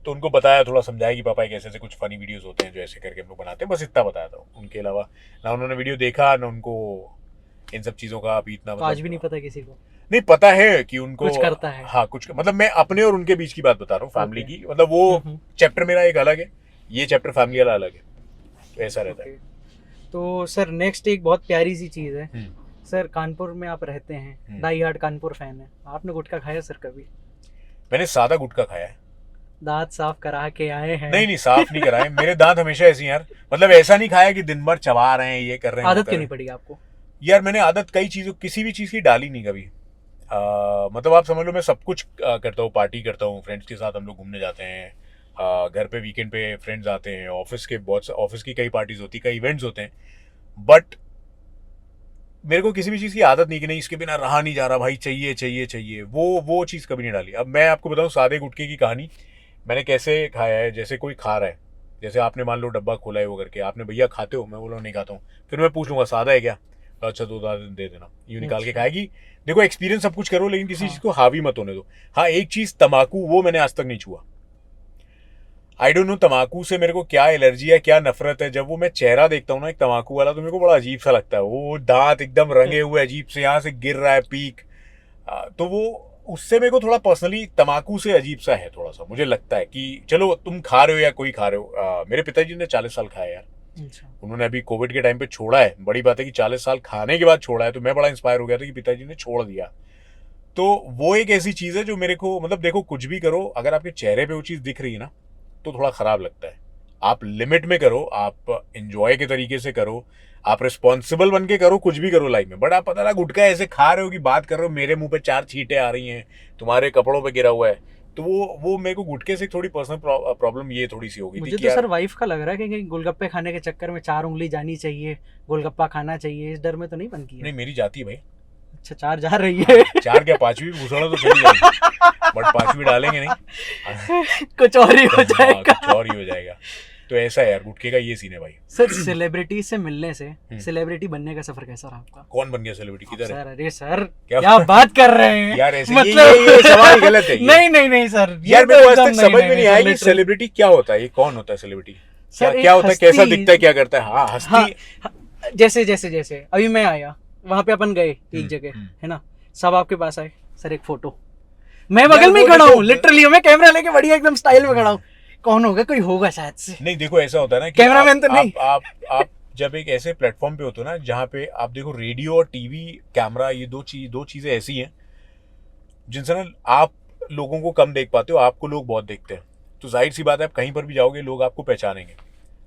तो उनको बताया, थोड़ा समझाया कि पापा एक ऐसे कुछ फनी वीडियोस होते हैं जो ऐसे करके हम लोग बनाते हैं, बस इतना बताया था। उनके अलावा ना उन्होंने वीडियो देखा, ना उनको इन सब चीज़ों का अभी इतना, तो आज भी नहीं पता किसी को? नहीं पता है कि उनको कुछ करता है। हाँ कुछ, मतलब मैं अपने और उनके बीच की बात बता रहा हूँ, फैमिली की। मतलब वो चैप्टर मेरा एक अलग है, ये चैप्टर फैमिली वाला अलग है, तो ऐसा रहता है। तो सर नेक्स्ट एक बहुत प्यारी सी चीज़ है सर, कानपुर में आप रहते हैं, डाई हार्ड कानपुर फैन है, आपने गुटखा खाया सर कभी? मैंने सादा गुटखा खाया है। दांत साफ करा के आए हैं? नहीं साफ नहीं कराए, मेरे दांत हमेशा ऐसे यार, मतलब ऐसा नहीं खाया कि दिन भर चबा रहे हैं, ये कर रहे हैं। आदत क्यों नहीं पड़ी आपको? यार मैंने आदत कई चीज़ों, किसी भी चीज़ की डाली नहीं कभी। मतलब आप समझ लो मैं सब कुछ करता हूँ, पार्टी करता हूँ, फ्रेंड्स के साथ हम लोग घूमने जाते हैं, घर पे वीकेंड पे फ्रेंड्स आते हैं, ऑफिस की कई पार्टीज होती, कई इवेंट्स होते हैं। बट मेरे को किसी भी चीज़ की आदत नहीं कि नहीं इसके बिना रहा नहीं जा रहा भाई, चाहिए चाहिए चाहिए, वो चीज़ कभी नहीं डाली। अब मैं आपको बताऊँ सादे गुटखे की कहानी मैंने कैसे खाया है। जैसे कोई खा रहा है, जैसे आपने मान लो डब्बा खोला है वो करके, आपने भैया खाते हो, मैं बोला नहीं खाता हूँ, फिर मैं पूछ लूँगा सादा है क्या, अच्छा 2 दाने दे देना, यूँ निकाल के खाएगी। देखो एक्सपीरियंस सब कुछ करो, लेकिन किसी चीज़ को हावी मत होने दो। हाँ एक चीज़, तम्बाकू, वो मैंने आज तक नहीं छुआ। आई डोंट नो तम्बाकू से मेरे को क्या एलर्जी है, क्या नफरत है। जब वो मैं चेहरा देखता हूँ ना एक तम्बाकू वाला, तो मेरे को बड़ा अजीब सा लगता है। वो दांत एकदम रंगे हुए अजीब से, यहाँ से गिर रहा है पीक, तो वो उससे मेरे को थोड़ा पर्सनली तम्बाकू से अजीब सा है थोड़ा सा। मुझे लगता है कि चलो तुम खा रहे हो या कोई खा रहे हो, मेरे पिताजी ने 40 साल खाया यार। उन्होंने अभी कोविड के टाइम पे छोड़ा है, बड़ी बात है कि 40 साल खाने के बाद छोड़ा है। तो मैं बड़ा इंस्पायर हो गया था कि पिताजी ने छोड़ दिया। तो वो एक ऐसी चीज़ है जो मेरे को, मतलब देखो कुछ भी करो, अगर आपके चेहरे पे वो चीज़ दिख रही है ना तो थोड़ा ख़राब लगता है। आप लिमिट में करो, आप इंजॉय के तरीके से करो, आप रिस्पॉन्सिबल बन के करो, कुछ भी करो लाइफ में। बट आप पता ना गुटखा ऐसे खा रहे हो कि बात कर रहे हो, मेरे मुंह पे 4 छींटे आ रही हैं, तुम्हारे कपड़ों पे गिरा हुआ है, तो वो मेरे को गुटखे से थोड़ी पर्सनल प्रॉब्लम ये थोड़ी सी हो गई थी। मुझे तो सर वाइफ का लग रहा है कि गोलगप्पे खाने के चक्कर में 4 उंगली जानी चाहिए, गोलगप्पा खाना चाहिए, इस डर में तो नहीं बन किया? नहीं मेरी जाती है भाई, अच्छा 4 जा रही है। 4 क्या 5वीं भूसड़ा तो चली जाएगी, बट 5वीं डालेंगे नहीं। कुछ और ही हो हाँ, जाएगा। कुछ और ही हो जाएगा। तो ऐसा है यार, गुटके का ये सीन है भाई। सर सेलिब्रिटी से मिलने से सेलिब्रिटी बनने का सफर कैसा रहा आपका? कौन बन गया सेलिब्रिटी, किधर है? सर अरे सर क्या क्या बात कर रहे हैं यार? ऐसे मतलब ये सवाल गलत है ये। नहीं सर, यार मेरे को आज तक एकदम समझ में नहीं आया कि literally। सेलिब्रिटी क्या होता है, ये कौन होता है सेलिब्रिटी? क्या सर, क्या एक होता है, हस्ती- कैसा दिखता है, क्या करता है? हाँ, हस्ती। हाँ, जैसे अभी मैं आया, वहां पे अपन गए एक जगह, है ना, सब आपके पास आए, सर एक फोटो, मैं बगल में वो खड़ा देखो- हूँ, लिटरली मैं कैमरा लेके बढ़िया एकदम स्टाइल में खड़ा हूँ, कौन होगा, कोई होगा शायद से। नहीं देखो, ऐसा होता है ना कि कैमरामैन तो नहीं। आप जब एक ऐसे प्लेटफॉर्म पे होते हो ना जहाँ पे आप देखो, रेडियो और टीवी कैमरा, ये दो चीजें ऐसी हैं जिनसे ना आप लोगों को कम देख पाते हो, आपको लोग बहुत देखते हैं। तो जाहिर सी बात है, आप कहीं पर भी जाओगे लोग आपको पहचानेंगे।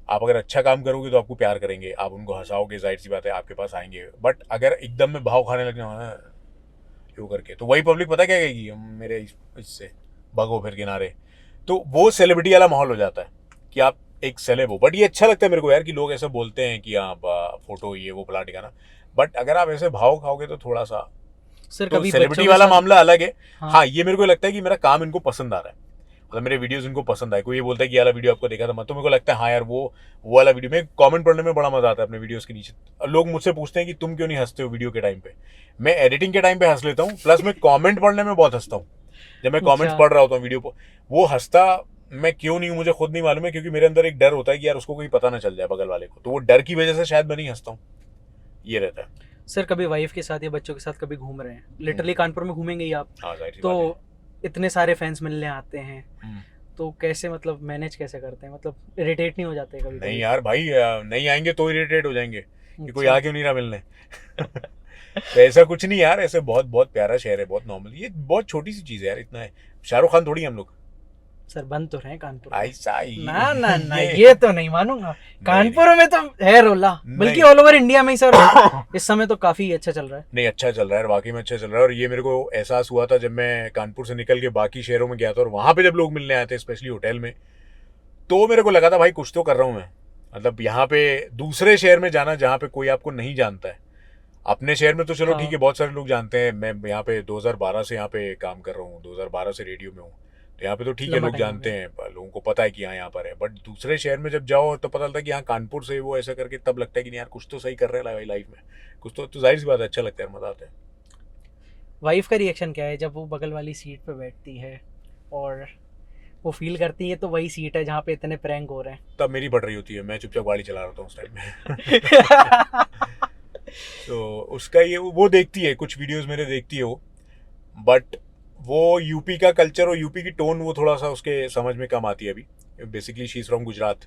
आप अगर अच्छा काम करोगे तो आपको प्यार करेंगे, आप उनको हंसाओगे, जाहिर सी बात है आपके पास आएंगे। बट अगर एकदम में भाव खाने लग जाओ क्यों करके, तो वही पब्लिक पता क्या कहेगी, मेरे इससे भगो फिर किनारे। तो वो सेलिब्रिटी वाला माहौल हो जाता है कि आप एक सेलेब हो। बट ये अच्छा लगता है मेरे को यार कि लोग ऐसे बोलते हैं कि हाँ फोटो ये वो फला ठिकाना। बट अगर आप ऐसे भाव खाओगे तो थोड़ा सा, सर तो कभी सेलिब्रिटी वाला मामला अलग है। हाँ। हाँ, ये मेरे को लगता है कि मेरा काम इनको पसंद आ रहा है, मतलब मेरे वीडियोस इनको पसंद आए। कोई ये बोलता है कि ये वाला वीडियो आपको देखा था मैं, तो मेरे को लगता है हाँ यार वो वाला वीडियो, में कमेंट पढ़ने में बड़ा मजा आता है अपने वीडियोस के नीचे। लोग मुझसे पूछते हैं कि तुम क्यों नहीं हंसते हो वीडियो के टाइम पे। मैं एडिटिंग के टाइम पे हंस लेता हूँ, प्लस मैं कमेंट पढ़ने में बहुत हंसता हूँ। जब मैं कमेंट्स अच्छा। पढ़ रहा होता हूँ वीडियो पर, वो हंसता मैं क्यों नहीं हूँ मुझे खुद नहीं मालूम है, क्योंकि मेरे अंदर एक डर होता है कि यार उसको कोई पता ना चल जाए बगल वाले को, तो वो डर की वजह से शायद मैं नहीं हंसता हूँ, ये रहता है। सर कभी वाइफ के साथ या बच्चों के साथ कभी घूम रहे हैं, लिटरली कानपुर में घूमेंगे ही आप, हाँ, जाहिर सी तो बात इतने सारे फैंस मिलने आते हैं, है। तो कैसे मतलब मैनेज कैसे करते हैं, मतलब इरिटेट नहीं हो जाते कभी? नहीं यार भाई, नहीं आएंगे तो इरिटेट हो जाएंगे कि कोई आ क्यों नहीं रहा मिलने। तो ऐसा कुछ नहीं यार, ऐसे बहुत बहुत प्यारा शहर है, बहुत नॉर्मल, ये बहुत छोटी सी चीज है यार, इतना है। शाहरुख खान थोड़ी हम लोग। सर बन तो रहे हैं कानपुर में। ऐसा ना ना ना, ये तो नहीं मानूंगा, कानपुर में तो है रोला, बल्कि नहीं। ऑल ओवर इंडिया में ही सर इस समय तो काफी अच्छा चल रहा है। नहीं, अच्छा चल रहा है, वाकई में अच्छा चल रहा है। और ये मेरे को एहसास हुआ था जब मैं कानपुर से निकल के बाकी शहरों में गया था, और वहां पे जब लोग मिलने आए थे स्पेशली होटल में, तो मेरे को लगा था भाई कुछ तो कर रहा हूँ मैं। मतलब यहाँ पे दूसरे शहर में जाना जहाँ पे कोई आपको नहीं जानता है, अपने शहर में तो चलो हाँ। ठीक है, बहुत सारे लोग जानते हैं। मैं यहाँ पे 2012 से यहाँ पे काम कर रहा हूँ, 2012 से रेडियो में हूँ, तो यहाँ पे तो ठीक है, लंबा लोग time हो जानते हैं, लोगों को पता है कि हाँ यहाँ पर है। बट दूसरे शहर में जब जाओ तो पता चलता है कि हाँ कानपुर से वो, ऐसा करके तब लगता है कि नहीं यार कुछ तो सही कर रहे हैं लाइफ में, कुछ तो जाहिर सी बात है अच्छा लगता है, मजा आता है। वाइफ का रिएक्शन क्या है जब वो बगल वाली सीट पे बैठती है और वो फील करती है तो वही सीट है जहाँ पे इतने प्रैंक हो रहे हैं? तब मेरी पड़ रही होती है, मैं चुपचाप गाड़ी चला रहा था उस टाइम में। तो उसका ये वो देखती है, कुछ वीडियोस मेरे देखती है वो, बट वो यूपी का कल्चर और यूपी की टोन वो थोड़ा सा उसके समझ में कम आती है अभी। Basically she is from Gujarat,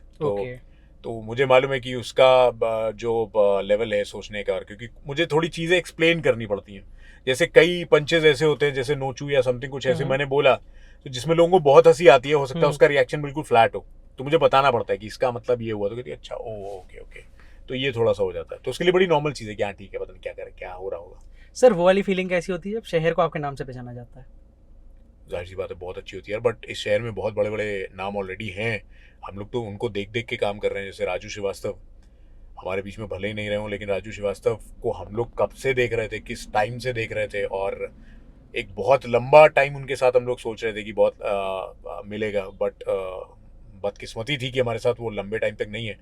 तो मुझे मालूम है कि उसका जो लेवल है सोचने का, क्योंकि मुझे थोड़ी चीज़ें एक्सप्लेन करनी पड़ती हैं। जैसे कई पंचेज ऐसे होते हैं, जैसे नोचू या समथिंग कुछ ऐसे मैंने बोला, तो जिसमें लोगों को बहुत हंसी आती है, हो सकता है उसका रिएक्शन बिल्कुल फ्लैट हो, तो मुझे बताना पड़ता है कि इसका मतलब ये हुआ, तो कहती है अच्छा ओ ओके ओके, तो ये थोड़ा सा हो जाता है। तो उसके लिए बड़ी नॉर्मल चीज़ है कि हाँ ठीक है, पता नहीं क्या करें, क्या हो रहा होगा। सर वो वाली फीलिंग कैसी होती है जब शहर को आपके नाम से पहचाना जाता है? जाहिर सी बात है बहुत अच्छी होती है यार, बट इस शहर में बहुत बड़े बड़े नाम ऑलरेडी हैं, हम लोग तो उनको देख देख के काम कर रहे हैं। जैसे राजू श्रीवास्तव हमारे बीच में भले ही नहीं रहे हों, लेकिन राजू श्रीवास्तव को हम लोग कब से देख रहे थे, किस टाइम से देख रहे थे, और एक बहुत लंबा टाइम उनके साथ हम लोग सोच रहे थे कि बहुत मिलेगा, बट बदकिस्मती थी कि हमारे साथ वो लंबे टाइम तक नहीं है।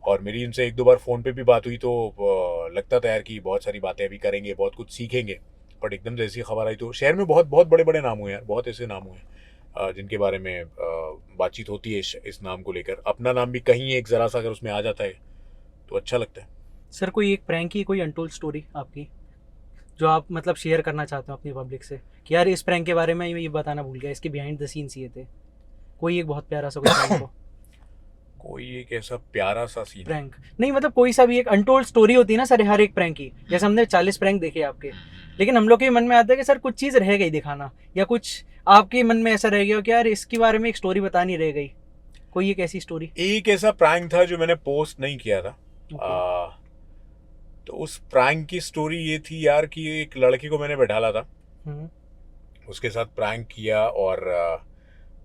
और मेरी उनसे एक दो बार फ़ोन पे भी बात हुई, तो लगता था यार कि बहुत सारी बातें अभी करेंगे, बहुत कुछ सीखेंगे, बट एकदम से ऐसी खबर आई। तो शहर में बहुत बहुत बड़े बड़े नाम हुए यार, बहुत ऐसे नाम हुए जिनके बारे में बातचीत होती है इस नाम को लेकर। अपना नाम भी कहीं एक ज़रा सा अगर उसमें आ जाता है तो अच्छा लगता है। सर कोई एक प्रैंक की कोई अनटोल्ड स्टोरी आपकी जो आप मतलब शेयर करना चाहते हो अपनी पब्लिक से, कि यार इस प्रैंक के बारे में ये बताना भूल गया, इसके बिहाइंड द सीन्स ये थे, कोई एक बहुत प्यारा सा कोई प्रैंक हो? कोई एक ऐसा प्यारा सा सीन प्रैंक नहीं, मतलब कोई सा भी एक अनटोल्ड स्टोरी होती है ना सर हर एक प्रैंक की। जैसे हमने 40 प्रैंक देखे आपके, लेकिन हम लोग के मन में आता है कि सर कुछ चीज़ रह गई दिखाना, या कुछ आपके मन में ऐसा रह गया कि यार इसके बारे में एक स्टोरी बतानी रह गई, कोई एक ऐसी स्टोरी? एक ऐसा प्रैंक था जो मैंने पोस्ट नहीं किया था। तो उस प्रैंक की स्टोरी ये थी यार कि एक लड़की को मैंने बैठाला था, उसके साथ प्रैंक किया, और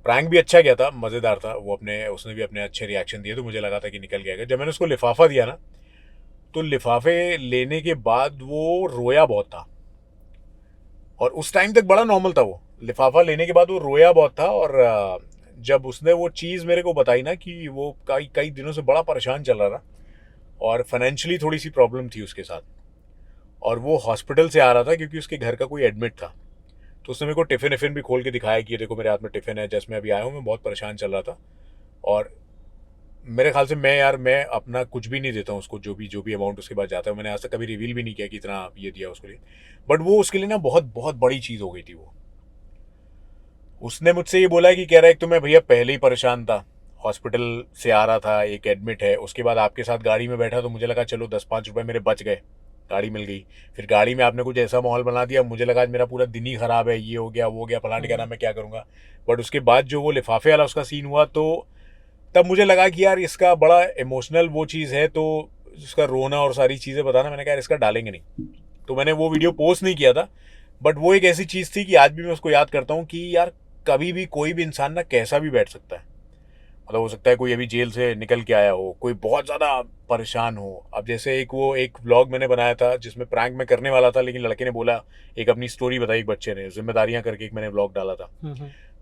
प्रैंक भी अच्छा गया था, मज़ेदार था वो, उसने भी अपने अच्छे रिएक्शन दिए, तो मुझे लगा था कि निकल गया। जब मैंने उसको लिफाफा दिया ना, तो लिफाफे लेने के बाद वो रोया बहुत था, और उस टाइम तक बड़ा नॉर्मल था वो। लिफाफा लेने के बाद वो रोया बहुत था, और जब उसने वो चीज़ मेरे को बताई ना कि वो कई कई दिनों से बड़ा परेशान चल रहा था और फाइनेंशियली थोड़ी सी प्रॉब्लम थी उसके साथ, और वो हॉस्पिटल से आ रहा था क्योंकि उसके घर का कोई एडमिट था। तो उसने मेरे को टिफ़िन विफ़िन भी खोल के दिखाया कि ये देखो मेरे हाथ में टिफ़िन है, जैसे मैं अभी आया हूँ, मैं बहुत परेशान चल रहा था। और मेरे ख्याल से मैं अपना कुछ भी नहीं देता हूँ उसको, जो भी अमाउंट उसके बाद जाता है। मैंने आज तक कभी रिवील भी नहीं किया कि इतना ये दिया उसके लिए, बट वो उसके लिए ना बहुत बहुत बड़ी चीज़ हो गई थी वो। उसने मुझसे ये बोला कि कह रहा है तो मैं भैया पहले ही परेशान था, हॉस्पिटल से आ रहा था, एक एडमिट है, उसके बाद आपके साथ गाड़ी में बैठा तो मुझे लगा चलो 10-5 रुपए मेरे बच गए, गाड़ी मिल गई। फिर गाड़ी में आपने कुछ ऐसा माहौल बना दिया, मुझे लगा आज मेरा पूरा दिन ही ख़राब है, ये हो गया वो हो गया फलाने का नाम, मैं क्या करूँगा। बट उसके बाद जो वो लिफाफे वाला उसका सीन हुआ, तो तब मुझे लगा कि यार इसका बड़ा इमोशनल वो चीज़ है, तो उसका रोना और सारी चीज़ें बताना, मैंने कहा यार इसका डालेंगे नहीं। तो मैंने वो वीडियो पोस्ट नहीं किया था, बट वो एक ऐसी चीज़ थी कि आज भी मैं उसको याद करता हूँ कि यार कभी भी कोई भी इंसान ना कैसा भी बैठ सकता है। मतलब हो सकता है कोई अभी जेल से निकल के आया हो, कोई बहुत ज़्यादा परेशान हो। अब जैसे एक व्लॉग मैंने बनाया था जिसमें प्रैंक मैं करने वाला था, लेकिन लड़के ने बोला, एक अपनी स्टोरी बताई, एक बच्चे ने जिम्मेदारियां करके एक मैंने व्लॉग डाला था,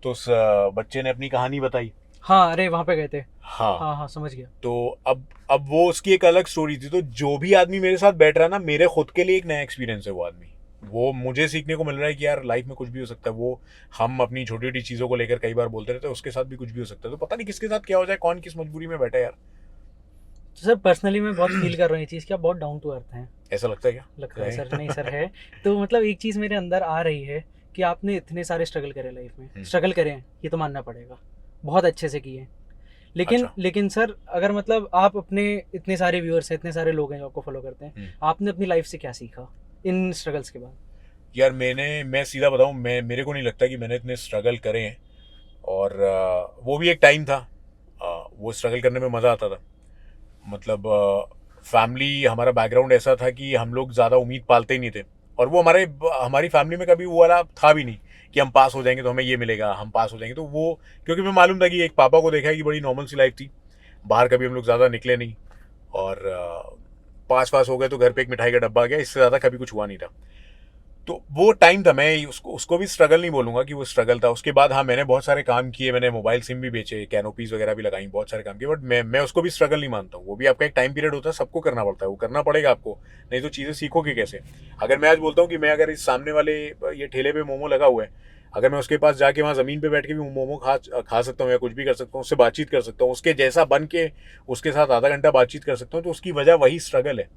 तो उस बच्चे ने अपनी कहानी बताई। हाँ, अरे वहाँ पे गए थे। हाँ हाँ हाँ, समझ गया। तो अब वो उसकी एक अलग स्टोरी थी। तो जो भी आदमी मेरे साथ बैठ रहा है ना, मेरे खुद के लिए एक नया एक्सपीरियंस है वो आदमी। वो मुझे सीखने को मिल रहा है कि यार लाइफ में कुछ भी हो सकता है। वो हम अपनी छोटी छोटी चीज़ों को लेकर कई बार बोलते रहते हैं, उसके साथ भी कुछ भी हो सकता है। तो पता नहीं किसके साथ क्या हो जाए, कौन किस मजबूरी में बैठा है यार। तो सर पर्सनली मैं बहुत फील कर रहा हूँ ये चीज़ कि आप बहुत डाउन टू अर्थ हैं। ऐसा लगता है क्या? लगता है सर, नहीं सर है। तो मतलब एक चीज़ मेरे अंदर आ रही है कि आपने इतने सारे स्ट्रगल करे लाइफ में, स्ट्रगल करे हैं, ये तो मानना पड़ेगा, बहुत अच्छे से किए। लेकिन अच्छा। लेकिन सर अगर मतलब आप अपने, इतने सारे व्यूअर्स हैं, इतने सारे लोग हैं जो आपको फॉलो करते हैं, आपने अपनी लाइफ से क्या सीखा इन स्ट्रगल्स के बाद? यार मैं सीधा बताऊं, मेरे को नहीं लगता कि मैंने इतने स्ट्रगल करे हैं। और वो भी एक टाइम था, वो स्ट्रगल करने में मज़ा आता था। मतलब फैमिली, हमारा बैकग्राउंड ऐसा था कि हम लोग ज़्यादा उम्मीद पालते ही नहीं थे। और वो हमारी फैमिली में कभी वो वाला था भी नहीं कि हम पास हो जाएंगे तो हमें ये मिलेगा, हम पास हो जाएंगे तो वो। क्योंकि मैं मालूम था कि एक पापा को देखा है कि बड़ी नॉर्मल सी लाइफ थी, बाहर कभी हम लोग ज़्यादा निकले नहीं, और पास हो गए तो घर पे एक मिठाई का डब्बा आ गया, इससे ज़्यादा कभी कुछ हुआ नहीं था। तो वो टाइम था, मैं उसको भी स्ट्रगल नहीं बोलूँगा कि वो स्ट्रगल था। उसके बाद हाँ, मैंने बहुत सारे काम किए, मैंने मोबाइल सिम भी बेचे, कैनोपीज़ वगैरह भी लगाई, बहुत सारे काम किए, बट मैं उसको भी स्ट्रगल नहीं मानता हूँ। वो भी आपका एक टाइम पीरियड होता है, सबको करना पड़ता है, वो करना पड़ेगा आपको, नहीं तो चीज़ें सीखोगे कैसे। अगर मैं आज बोलता हूँ कि मैं अगर इस सामने वाले ये ठेले पे मोमो लगा हुआ है, अगर मैं उसके पास जाके वहाँ ज़मीन पे बैठ के भी मोमो खा सकता हूँ या कुछ भी कर सकता हूँ, उससे बातचीत कर सकता हूँ, उसके जैसा बन के उसके साथ आधा घंटा बातचीत कर सकता हूँ, तो उसकी वजह वही स्ट्रगल है।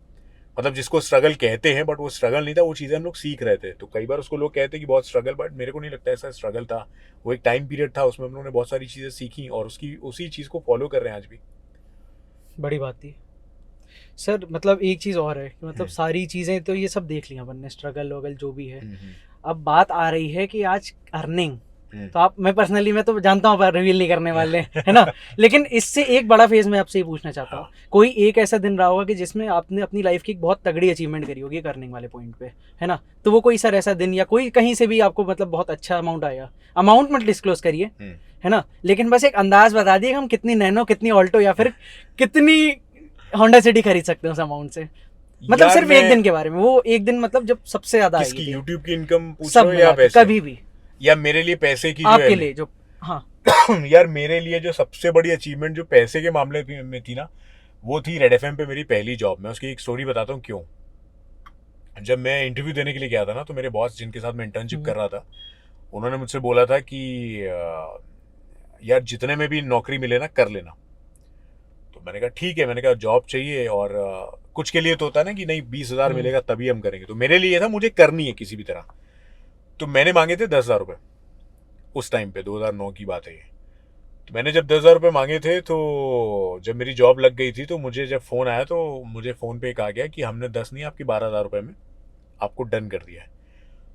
मतलब जिसको स्ट्रगल कहते हैं, बट वो स्ट्रगल नहीं था, वो चीज़ें हम लोग सीख रहे थे। तो कई बार उसको लोग कहते हैं कि बहुत स्ट्रगल, बट मेरे को नहीं लगता ऐसा स्ट्रगल था। वो एक टाइम पीरियड था, उसमें हम लोगों ने बहुत सारी चीज़ें सीखी और उसी चीज़ को फॉलो कर रहे हैं आज भी। बड़ी बात थी सर। मतलब एक चीज़ और है कि मतलब सारी चीज़ें तो ये सब देख लिया अपन ने, स्ट्रगल वगल जो भी है। अब बात आ रही है कि आज अर्निंग, तो आप, मैं पर्सनली मैं तो जानता हूँ आप रिवील नहीं करने वाले है ना, लेकिन इससे एक बड़ा फेज मैं आपसे ये पूछना चाहता हूँ, कोई एक ऐसा दिन रहा होगा कि जिसमें आपने अपनी लाइफ की एक बहुत तगड़ी अचीवमेंट करी होगी अर्निंग वाले पॉइंट पे, है ना? तो वो कोई सर ऐसा दिन या कोई कहीं से भी आपको मतलब बहुत अच्छा अमाउंट आया, अमाउंट मत डिस्क्लोज करिए, है ना, लेकिन बस एक अंदाज बता दिए हम कितनी नैनो, कितनी ऑल्टो या फिर कितनी होंडा सिटी खरीद सकते हैं उस अमाउंट से। मतलब सिर्फ एक दिन के बारे में, वो एक दिन मतलब जब सबसे ज्यादा किसकी यूट्यूब की इनकम पूछ सब रहे हो या पैसे? कभी भी, या मेरे लिए पैसे की आपके लिए जो, हाँ यार मेरे लिए जो सबसे बड़ी अचीवमेंट जो पैसे के मामले में थी ना, वो थी रेड एफएम पे मेरी पहली जॉब। मैं उसकी एक स्टोरी बताता हूँ क्यों। जब मैं इंटरव्यू देने के लिए गया था ना, तो मेरे बॉस जिनके साथ मैं इंटर्नशिप कर रहा था, उन्होंने मुझसे बोला था कि यार जितने में भी नौकरी मिले ना कर लेना। तो मैंने कहा ठीक है, मैंने कहा जॉब चाहिए, और कुछ के लिए तो होता है ना कि नहीं 20,000 मिलेगा तभी हम करेंगे, तो मेरे लिए था मुझे करनी है किसी भी तरह। तो मैंने मांगे थे 10,000 रुपये उस टाइम पे, 2009 की बात है ये। तो मैंने जब 10,000 रुपये मांगे थे, तो जब मेरी जॉब लग गई थी, तो मुझे जब फ़ोन आया तो मुझे फ़ोन पे कहा गया कि हमने 10 नहीं आपकी 12,000 रुपये में आपको डन कर दिया है।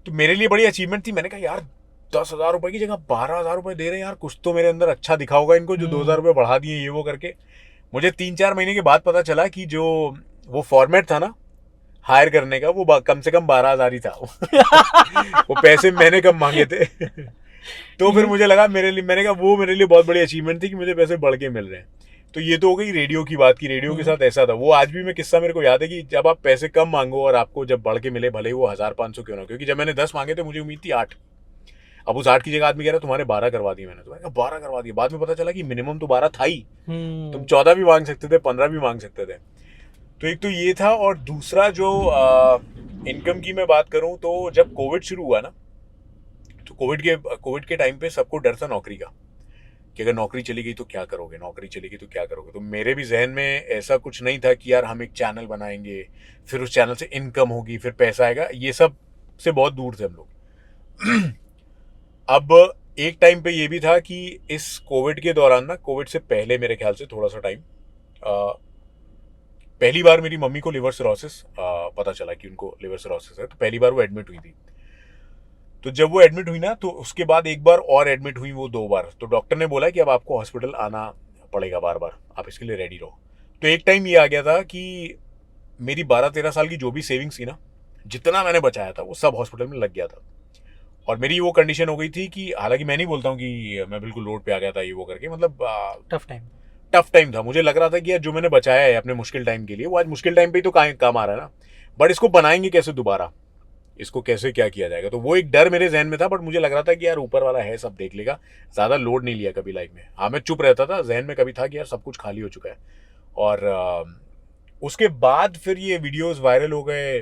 तो मेरे लिए बड़ी अचीवमेंट थी। मैंने कहा यार 10,000 रुपये की जगह 12,000 रुपये दे रहे हैं यार, कुछ तो मेरे अंदर अच्छा दिखा होगा इनको जो 2,000 रुपये बढ़ा दिए ये वो करके। मुझे 3-4 महीने के बाद पता चला कि जो वो फॉर्मेट था ना हायर करने का, वो कम से कम 12,000 ही था वो पैसे मैंने कम मांगे थे तो फिर मुझे लगा मेरे लिए, मैंने कहा वो मेरे लिए बहुत बड़ी अचीवमेंट थी कि मुझे पैसे बढ़ के मिल रहे हैं। तो ये तो हो गई रेडियो की बात की, रेडियो के साथ ऐसा था। वो आज भी मैं किस्सा मेरे को याद है कि जब आप पैसे कम मांगो और आपको जब बढ़ के मिले, भले ही वो 1,000-500 क्यों ना, क्योंकि जब मैंने 10 मांगे थे मुझे उम्मीद थी 8। अब उस 8 की जगह आदमी कह रहा तुम्हारे 12 करवा दिए मैंने, तो मैंने कहा 12 करवा दिए। बाद में पता चला कि मिनिमम तो 12 था ही, तुम 14 भी मांग सकते थे, 15 भी मांग सकते थे। तो एक तो ये था, और दूसरा जो इनकम की मैं बात करूं तो जब कोविड शुरू हुआ ना, तो कोविड के टाइम पे सबको डर था नौकरी का, कि अगर नौकरी चली गई तो क्या करोगे, नौकरी चली गई तो क्या करोगे। तो मेरे भी जहन में ऐसा कुछ नहीं था कि यार हम एक चैनल बनाएंगे, फिर उस चैनल से इनकम होगी, फिर पैसा आएगा, ये सब से बहुत दूर थे हम लोग। अब एक टाइम पे ये भी था कि इस कोविड के दौरान ना, कोविड से पहले मेरे ख्याल से थोड़ा सा टाइम, पहली बार मेरी मम्मी को लिवर सिरोसिस पता चला कि उनको लिवर सिरोसिस है, तो पहली बार वो एडमिट हुई थी। तो जब वो एडमिट हुई ना, तो उसके बाद एक बार और एडमिट हुई वो 2 बार। तो डॉक्टर ने बोला कि अब आपको हॉस्पिटल आना पड़ेगा बार बार, आप इसके लिए रेडी रहो। तो एक टाइम ये आ गया था कि मेरी 12-13 साल की जो भी सेविंग्स थी ना, जितना मैंने बचाया था वो सब हॉस्पिटल में लग गया था। और मेरी वो कंडीशन हो गई थी कि हालांकि मैं नहीं बोलता हूँ कि मैं बिल्कुल रोड पे आ गया था ये वो करके, मतलब टफ टाइम था। मुझे लग रहा था कि यार जो मैंने बचाया है अपने मुश्किल टाइम के लिए, वो आज मुश्किल टाइम पे ही तो काम आ रहा है ना, बट इसको बनाएंगे कैसे दोबारा, इसको कैसे क्या किया जाएगा। तो वो एक डर मेरे जहन में था, बट मुझे लग रहा था कि यार ऊपर वाला है, सब देख लेगा। ज़्यादा लोड नहीं लिया कभी लाइफ में। हाँ, मैं चुप रहता था, जहन में कभी था कि यार सब कुछ खाली हो चुका है। और उसके बाद फिर ये वीडियोस वायरल हो गए,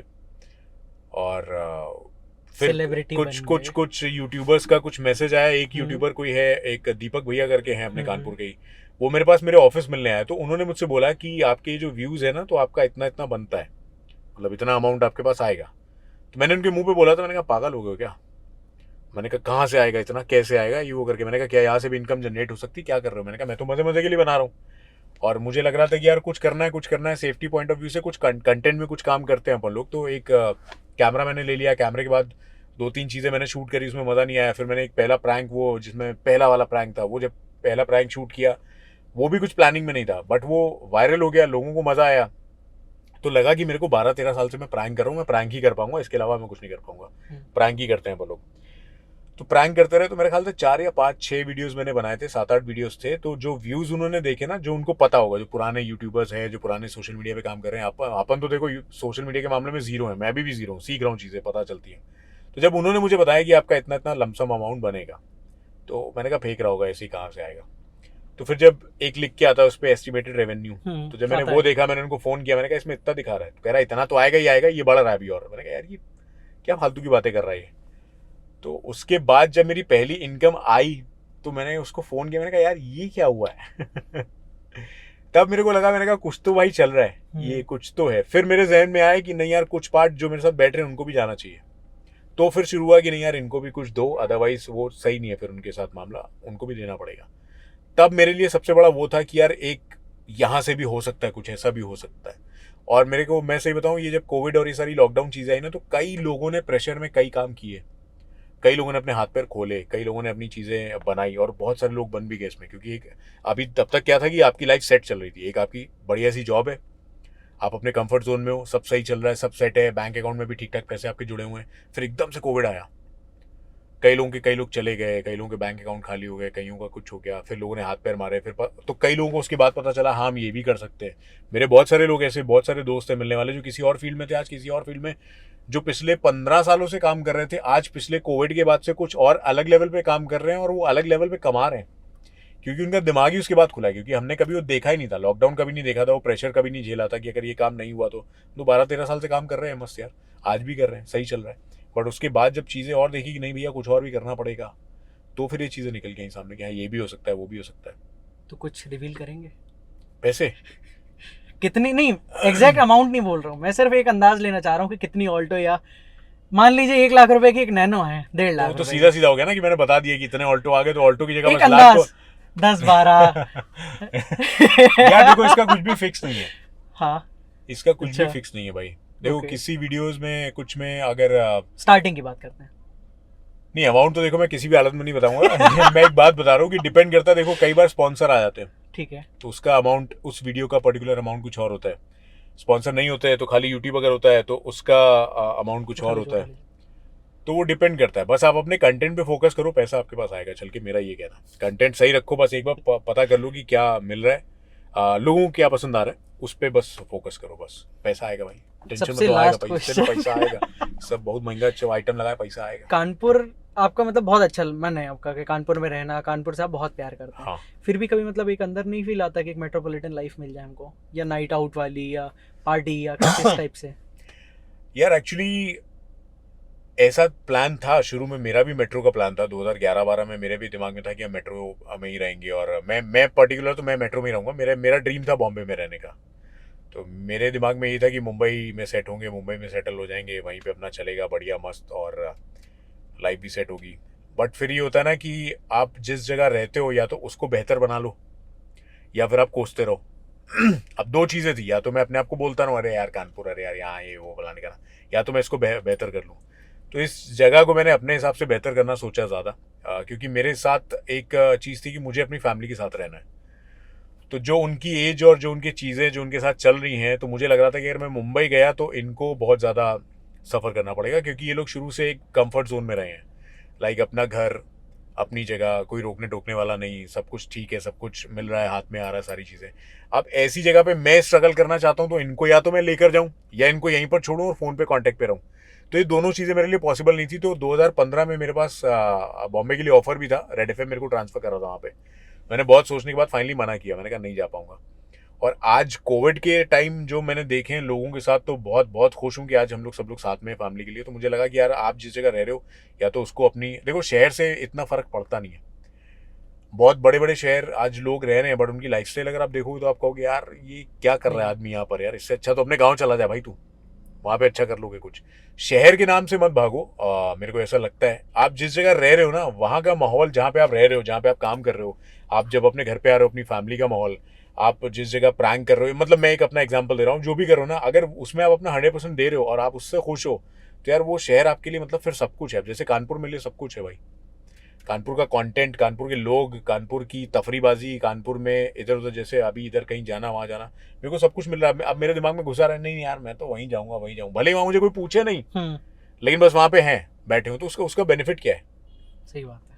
और फिर कुछ यूट्यूबर्स का कुछ मैसेज आया। एक यूट्यूबर कोई है, एक दीपक भैया करके हैं अपने कानपुर के ही, वो मेरे पास मेरे ऑफिस मिलने आया। तो उन्होंने मुझसे बोला कि आपके जो व्यूज़ है ना, तो आपका इतना इतना बनता है, मतलब इतना अमाउंट आपके पास आएगा। तो मैंने उनके मुंह पे बोला था, मैंने कहा पागल हो गए हो क्या। मैंने कहा कहाँ से आएगा इतना, कैसे आएगा, ये वो करके। मैंने कहा क्या यहाँ से भी इनकम जनरेट हो सकती, क्या कर रहे हो। मैंने कहा मैं तो मजे मजे के लिए बना रहा हूँ, और मुझे लग रहा था कि यार कुछ करना है सेफ्टी पॉइंट ऑफ व्यू से, कुछ कंटेंट में कुछ काम करते हैं अपन लोग। तो एक कैमरा मैंने ले लिया। कैमरे के बाद 2-3 चीज़ें मैंने शूट करी, उसमें मज़ा नहीं आया। फिर मैंने एक पहला प्रैंक, वो जिसमें पहला वाला प्रैंक था, वो जब पहला प्रैंक शूट किया, वो भी कुछ प्लानिंग में नहीं था, बट वो वायरल हो गया, लोगों को मज़ा आया। तो लगा कि मेरे को 12-13 साल से मैं प्रैंक कर रहा हूँ, मैं प्रैंक ही कर पाऊंगा, इसके अलावा मैं कुछ नहीं कर पाऊंगा। प्रैंक ही करते हैं वो लोग। तो प्रैंक करते रहे। तो मेरे ख्याल से 4 या 5-6 वीडियोस मैंने बनाए थे, 7-8 वीडियोस थे। तो जो व्यूज उन्होंने देखे ना, जो उनको पता होगा, जो पुराने यूट्यूबर्स हैं, जो पुराने सोशल मीडिया पे काम कर रहे हैं, अपन तो देखो सोशल मीडिया के मामले में जीरो है, मैं भी जीरो हूँ, सीख रहा हूँ, चीज़ें पता चलती हैं। तो जब उन्होंने मुझे बताया कि आपका इतना इतना लमसम अमाउंट बनेगा, तो मैंने कहा फेंक रहा होगा ऐसे ही, कहाँ से आएगा। तो फिर जब एक लिख के आता है उस पर एस्टिमेटेड रेवेन्यू, तो जब मैंने वो देखा, मैंने उनको फोन किया, मैंने कहा इसमें इतना दिखा रहा है। तो कह रहा है इतना तो आएगा ही आएगा, ये बढ़ रहा है अभी और। मैंने कहा यार ये क्या फालतू की बातें कर रहा है। तो उसके बाद जब मेरी पहली इनकम आई, तो मैंने उसको फोन किया, मैंने कहा यार ये क्या हुआ है। तब मेरे को लगा, मैंने कहा कुछ तो भाई चल रहा है, ये कुछ तो है। फिर मेरे जहन में आया कि नहीं यार, कुछ पार्ट जो मेरे साथ बैठ रहे हैं उनको भी जाना चाहिए। तो फिर शुरू हुआ कि नहीं यार, इनको भी कुछ दो, अदरवाइज वो सही नहीं है फिर उनके साथ मामला, उनको भी देना पड़ेगा। तब मेरे लिए सबसे बड़ा वो था कि यार एक यहाँ से भी हो सकता है, कुछ ऐसा भी हो सकता है। और मेरे को, मैं सही बताऊँ, ये जब कोविड और ये सारी लॉकडाउन चीज़ें आई ना, तो कई लोगों ने प्रेशर में कई काम किए, कई लोगों ने अपने हाथ पैर खोले, कई लोगों ने अपनी चीज़ें बनाई, और बहुत सारे लोग बन भी गए इसमें। क्योंकि एक अभी तब तक क्या था कि आपकी लाइफ सेट चल रही थी, एक आपकी बढ़िया सी जॉब है, आप अपने कंफर्ट जोन में हो, सब सही चल रहा है, सब सेट है, बैंक अकाउंट में भी ठीक ठाक पैसे आपके जुड़े हुए हैं। फिर एकदम से कोविड आया, कई लोग चले गए, कई लोगों के बैंक अकाउंट खाली हो गए, कईयों का कुछ हो गया, फिर लोगों ने हाथ पैर मारे। फिर तो कई लोगों को उसके बाद पता चला हाँ हम ये भी कर सकते हैं। मेरे बहुत सारे लोग ऐसे, बहुत सारे दोस्त हैं मिलने वाले, जो किसी और फील्ड में थे, आज किसी और फील्ड में, जो पिछले 15 सालों से काम कर रहे थे, आज पिछले कोविड के बाद से कुछ और अलग लेवल पे काम कर रहे हैं, और वो अलग लेवल पे कमा रहे हैं, क्योंकि उनका दिमाग ही उसके बाद खुला है। क्योंकि हमने कभी वो देखा ही नहीं था, लॉकडाउन कभी नहीं देखा था, वो प्रेशर कभी नहीं झेला था कि अगर ये काम नहीं हुआ तो 12-13 साल से काम कर रहे हैं मस्त यार, आज भी कर रहे हैं, सही चल रहा है। बट उसके बाद जब चीज़ें और देखी कि नहीं भैया कुछ और भी करना पड़ेगा, तो फिर ये चीज़ें निकल गई सामने कि हाँ ये भी हो सकता है, वो भी हो सकता है। तो कुछ रिवील करेंगे? पैसे कितनी? नहीं, एग्जैक्ट अमाउंट नहीं बोल रहा हूँ मैं, सिर्फ एक अंदाज लेना चाह रहा हूँ कि कितनी ऑल्टो, या मान लीजिए 1 लाख रुपए की एक नैनो है, 1.5 लाख तो सीधा सीधा हो गया ना कि मैंने बता दिया कि इतने ऑल्टो आ गए, तो ऑल्टो की जगह बस लाख को 10-12। यार देखो, इसका कुछ भी फिक्स नहीं है। हाँ, इसका कुछ भी फिक्स नहीं है भाई। देखो किसी वीडियोस में कुछ में अगर स्टार्टिंग की बात करते हैं, नहीं अमाउंट तो देखो मैं किसी भी हालत में नहीं बताऊंगा। मैं एक बात बता रहा हूँ कि डिपेंड करता है। देखो कई बार स्पॉन्सर आ जाते हैं, ठीक है, तो उसका अमाउंट, उस वीडियो का पर्टिकुलर अमाउंट कुछ और होता है। स्पॉन्सर नहीं होता है तो खाली यूट्यूब अगर होता है तो उसका अमाउंट कुछ और होता है। तो वो डिपेंड करता है। बस आप अपने कंटेंट पे फोकस करो, पैसा आपके पास आएगा चल के, मेरा ये कहना है। कंटेंट सही रखो, बस एक बार पता कर लो कि क्या मिल रहा है। लोगों को क्या पसंद आ रहा है उस पे बस फोकस करो, बस पैसा आएगा भाई, टेंशन सबसे मत लो, आएगा last पैसा, पैसा आएगा। सब बहुत महंगा आइटम लगाया, पैसा आएगा। कानपुर आपका मतलब बहुत अच्छा मन है आपका कि कानपुर में रहना, कानपुर से आप बहुत प्यार करते हैं। हाँ फिर भी कभी मतलब एक अंदर नहीं फील आता कि एक मेट्रोपॉलिटन लाइफ मिल जाए हमको, या नाइट आउट वाली, या पार्टी, या किस टाइप से? यार एक्चुअली ऐसा प्लान था शुरू में, मेरा भी मेट्रो का प्लान था 2011-12 में, मेरे भी दिमाग में था कि हम मेट्रो में ही रहेंगे, और मैं पर्टिकुलर तो मैं मेट्रो में ही रहूँगा। मेरा ड्रीम था बॉम्बे में रहने का। तो मेरे दिमाग में ये था कि मुंबई में सेट होंगे, मुंबई में सेटल हो जाएंगे, वहीं पे अपना चलेगा बढ़िया मस्त, और लाइफ भी सेट होगी। बट फिर ये होता है ना कि आप जिस जगह रहते हो या तो उसको बेहतर बना लो, या फिर आप कोसते रहो। अब दो चीज़ें थी, या तो मैं अपने आप को बोलता रहूँ अरे यार कानपुर, अरे यार यहाँ ये वो फलाने का, या तो मैं इसको बेहतर कर लूँ। तो इस जगह को मैंने अपने हिसाब से बेहतर करना सोचा ज़्यादा, क्योंकि मेरे साथ एक चीज़ थी कि मुझे अपनी फैमिली के साथ रहना है। तो जो उनकी एज और जो उनकी चीज़ें जो उनके साथ चल रही हैं, तो मुझे लग रहा था कि अगर मैं मुंबई गया तो इनको बहुत ज़्यादा सफ़र करना पड़ेगा, क्योंकि ये लोग शुरू से एक कंफर्ट जोन में रहे हैं। लाइक अपना घर, अपनी जगह, कोई रोकने टोकने वाला नहीं, सब कुछ ठीक है, सब कुछ मिल रहा है, हाथ में आ रहा है सारी चीज़ें। अब ऐसी जगह पे मैं स्ट्रगल करना चाहता हूँ, तो इनको या तो मैं लेकर जाऊँ या इनको यहीं पर छोड़ूँ और फ़ोन पे कांटेक्ट पे रहूँ। तो ये दोनों चीज़ें मेरे लिए पॉसिबल नहीं थी। तो 2015 में मेरे पास बॉम्बे के लिए ऑफर भी था, रेड एफएम मेरे को ट्रांसफ़र कर रहा था वहाँ पे। मैंने बहुत सोचने के बाद फाइनली मना किया, मैंने कहा नहीं जा पाऊँगा। और आज कोविड के टाइम जो मैंने देखे हैं लोगों के साथ, तो बहुत बहुत खुश हूँ कि आज हम लोग सब लोग साथ में फैमिली के लिए। तो मुझे लगा कि यार आप जिस जगह रह रहे हो, या तो उसको अपनी, देखो शहर से इतना फ़र्क पड़ता नहीं है। बहुत बड़े बड़े शहर आज लोग रह रहे हैं, बट उनकी लाइफस्टाइल अगर आप देखोगे तो आप कहोगे यार ये क्या कर रहा है आदमी यहाँ पर, यार इससे अच्छा तो अपने गाँव चला जाए भाई, तू वहाँ पे अच्छा कर लोगे कुछ। शहर के नाम से मत भागो, मेरे को ऐसा लगता है आप जिस जगह रह रहे हो ना, वहाँ का माहौल, जहाँ पे आप रह रहे हो, जहाँ पे आप काम कर रहे हो, आप जब अपने घर पे आ रहे हो, अपनी फैमिली का माहौल, आप जिस जगह प्रैंक कर रहे हो, मतलब मैं एक अपना एग्जांपल दे रहा हूँ, जो भी करो ना, अगर उसमें आप अपना 100% दे रहे हो और आप उससे खुश हो, तो यार वो शहर आपके लिए मतलब फिर सब कुछ है। जैसे कानपुर मेरे लिए सब कुछ है भाई। कानपुर का कंटेंट, कानपुर के लोग, कानपुर की तफरीबाजी, कानपुर में इधर उधर, जैसे अभी इधर कहीं जाना वहाँ जाना, मेरे को सब कुछ मिल रहा है। अब मेरे दिमाग में घुसा रहा है, नहीं यार मैं तो वहीं जाऊँगा, वहीं जाऊँ, भले वहाँ मुझे कोई पूछे नहीं, लेकिन बस वहाँ पे हैं बैठे हूँ, तो उसका बेनिफिट क्या है? सही बात है।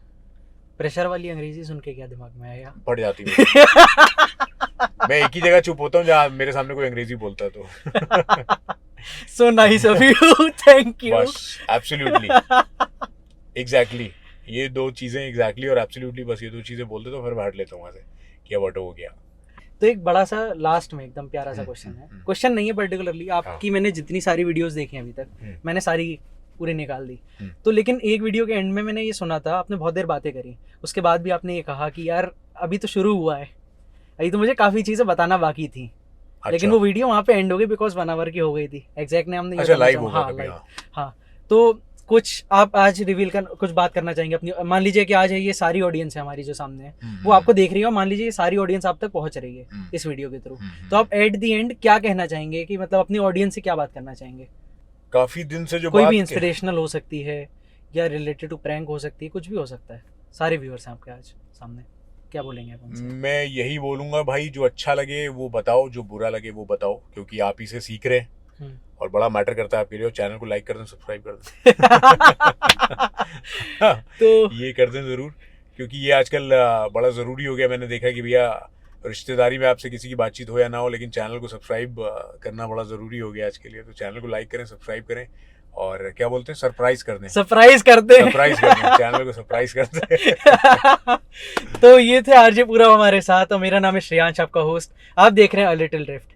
प्रेशर वाली अंग्रेजी सुन के क्या दिमाग में आया? पड़ जाती है। मैं एक ही जगह चुप होता हूँ जहाँ मेरे सामने कोई अंग्रेजी बोलता है तो। So nice of you, thank you. बस एब्सोल्युटली, एग्जैक्टली ये दो चीजें, एग्जैक्टली और एब्सोल्युटली, बस ये दो चीजें बोलते तो फिर मैं हट लेता हूँ वहाँ से कि अब हो गया। तो एक बड़ा सा लास्ट में एकदम प्यारा सा क्वेश्चन है, क्वेश्चन नहीं है पर्टिकुलरली, आपकी मैंने जितनी सारी वीडियोस देखी हैं अभी तक, मैंने सारी पूरी निकाल दी। तो लेकिन एक वीडियो के एंड में मैंने ये सुना था, आपने बहुत देर बातें करी, उसके बाद भी आपने ये कहा कि यार अभी तो शुरू हुआ है, अभी तो मुझे काफ़ी चीज़ें बताना बाकी थी। अच्छा। लेकिन वो वीडियो वहाँ पे एंड हो गई बिकॉज 1 आवर की हो गई थी एग्जैक्ट ने हमने। अच्छा, लाइव होगा। हाँ लाइव। हाँ, तो कुछ आप आज रिवील कर, कुछ बात करना चाहेंगे अपनी? मान लीजिए कि आज ये सारी ऑडियंस है हमारी जो सामने है, वो आपको देख रही है, मान लीजिए ये सारी ऑडियंस आप तक पहुंच रही है इस वीडियो के थ्रू, तो आप एट द एंड क्या कहना चाहेंगे, कि मतलब अपनी ऑडियंस से क्या बात करना चाहेंगे? काफी दिन से जो कोई भी इंस्पिरेशनल हो सकती है, या रिलेटेड टू प्रैंक हो सकती है, कुछ भी हो सकता है। सारे व्यूअर्स हैं आपके आज सामने, क्या बोलेंगे आप उनसे? मैं यही बोलूंगा भाई, जो अच्छा लगे वो बताओ, जो बुरा लगे वो बताओ, क्योंकि आप ही से सीख रहे हैं और बड़ा मैटर करता है आपके लिए। चैनल को लाइक कर दें, सब्सक्राइब कर दें। तो ये कर दें जरूर, क्योंकि ये आजकल बड़ा ज़रूरी हो गया। मैंने देखा कि भैया रिश्तेदारी में आपसे किसी की बातचीत हो या ना हो, लेकिन चैनल को सब्सक्राइब करना बड़ा ज़रूरी हो गया आज के लिए। तो चैनल को लाइक करें, सब्सक्राइब करें, और क्या बोलते हैं, सरप्राइज कर दें, सरप्राइज कर दें, चैनल को सरप्राइज कर दें। तो ये थे आरजे पूरब हमारे साथ, और मेरा नाम है श्रेयांश, आपका होस्ट। आप देख रहे हैं अ लिटिल ड्रिफ्ट।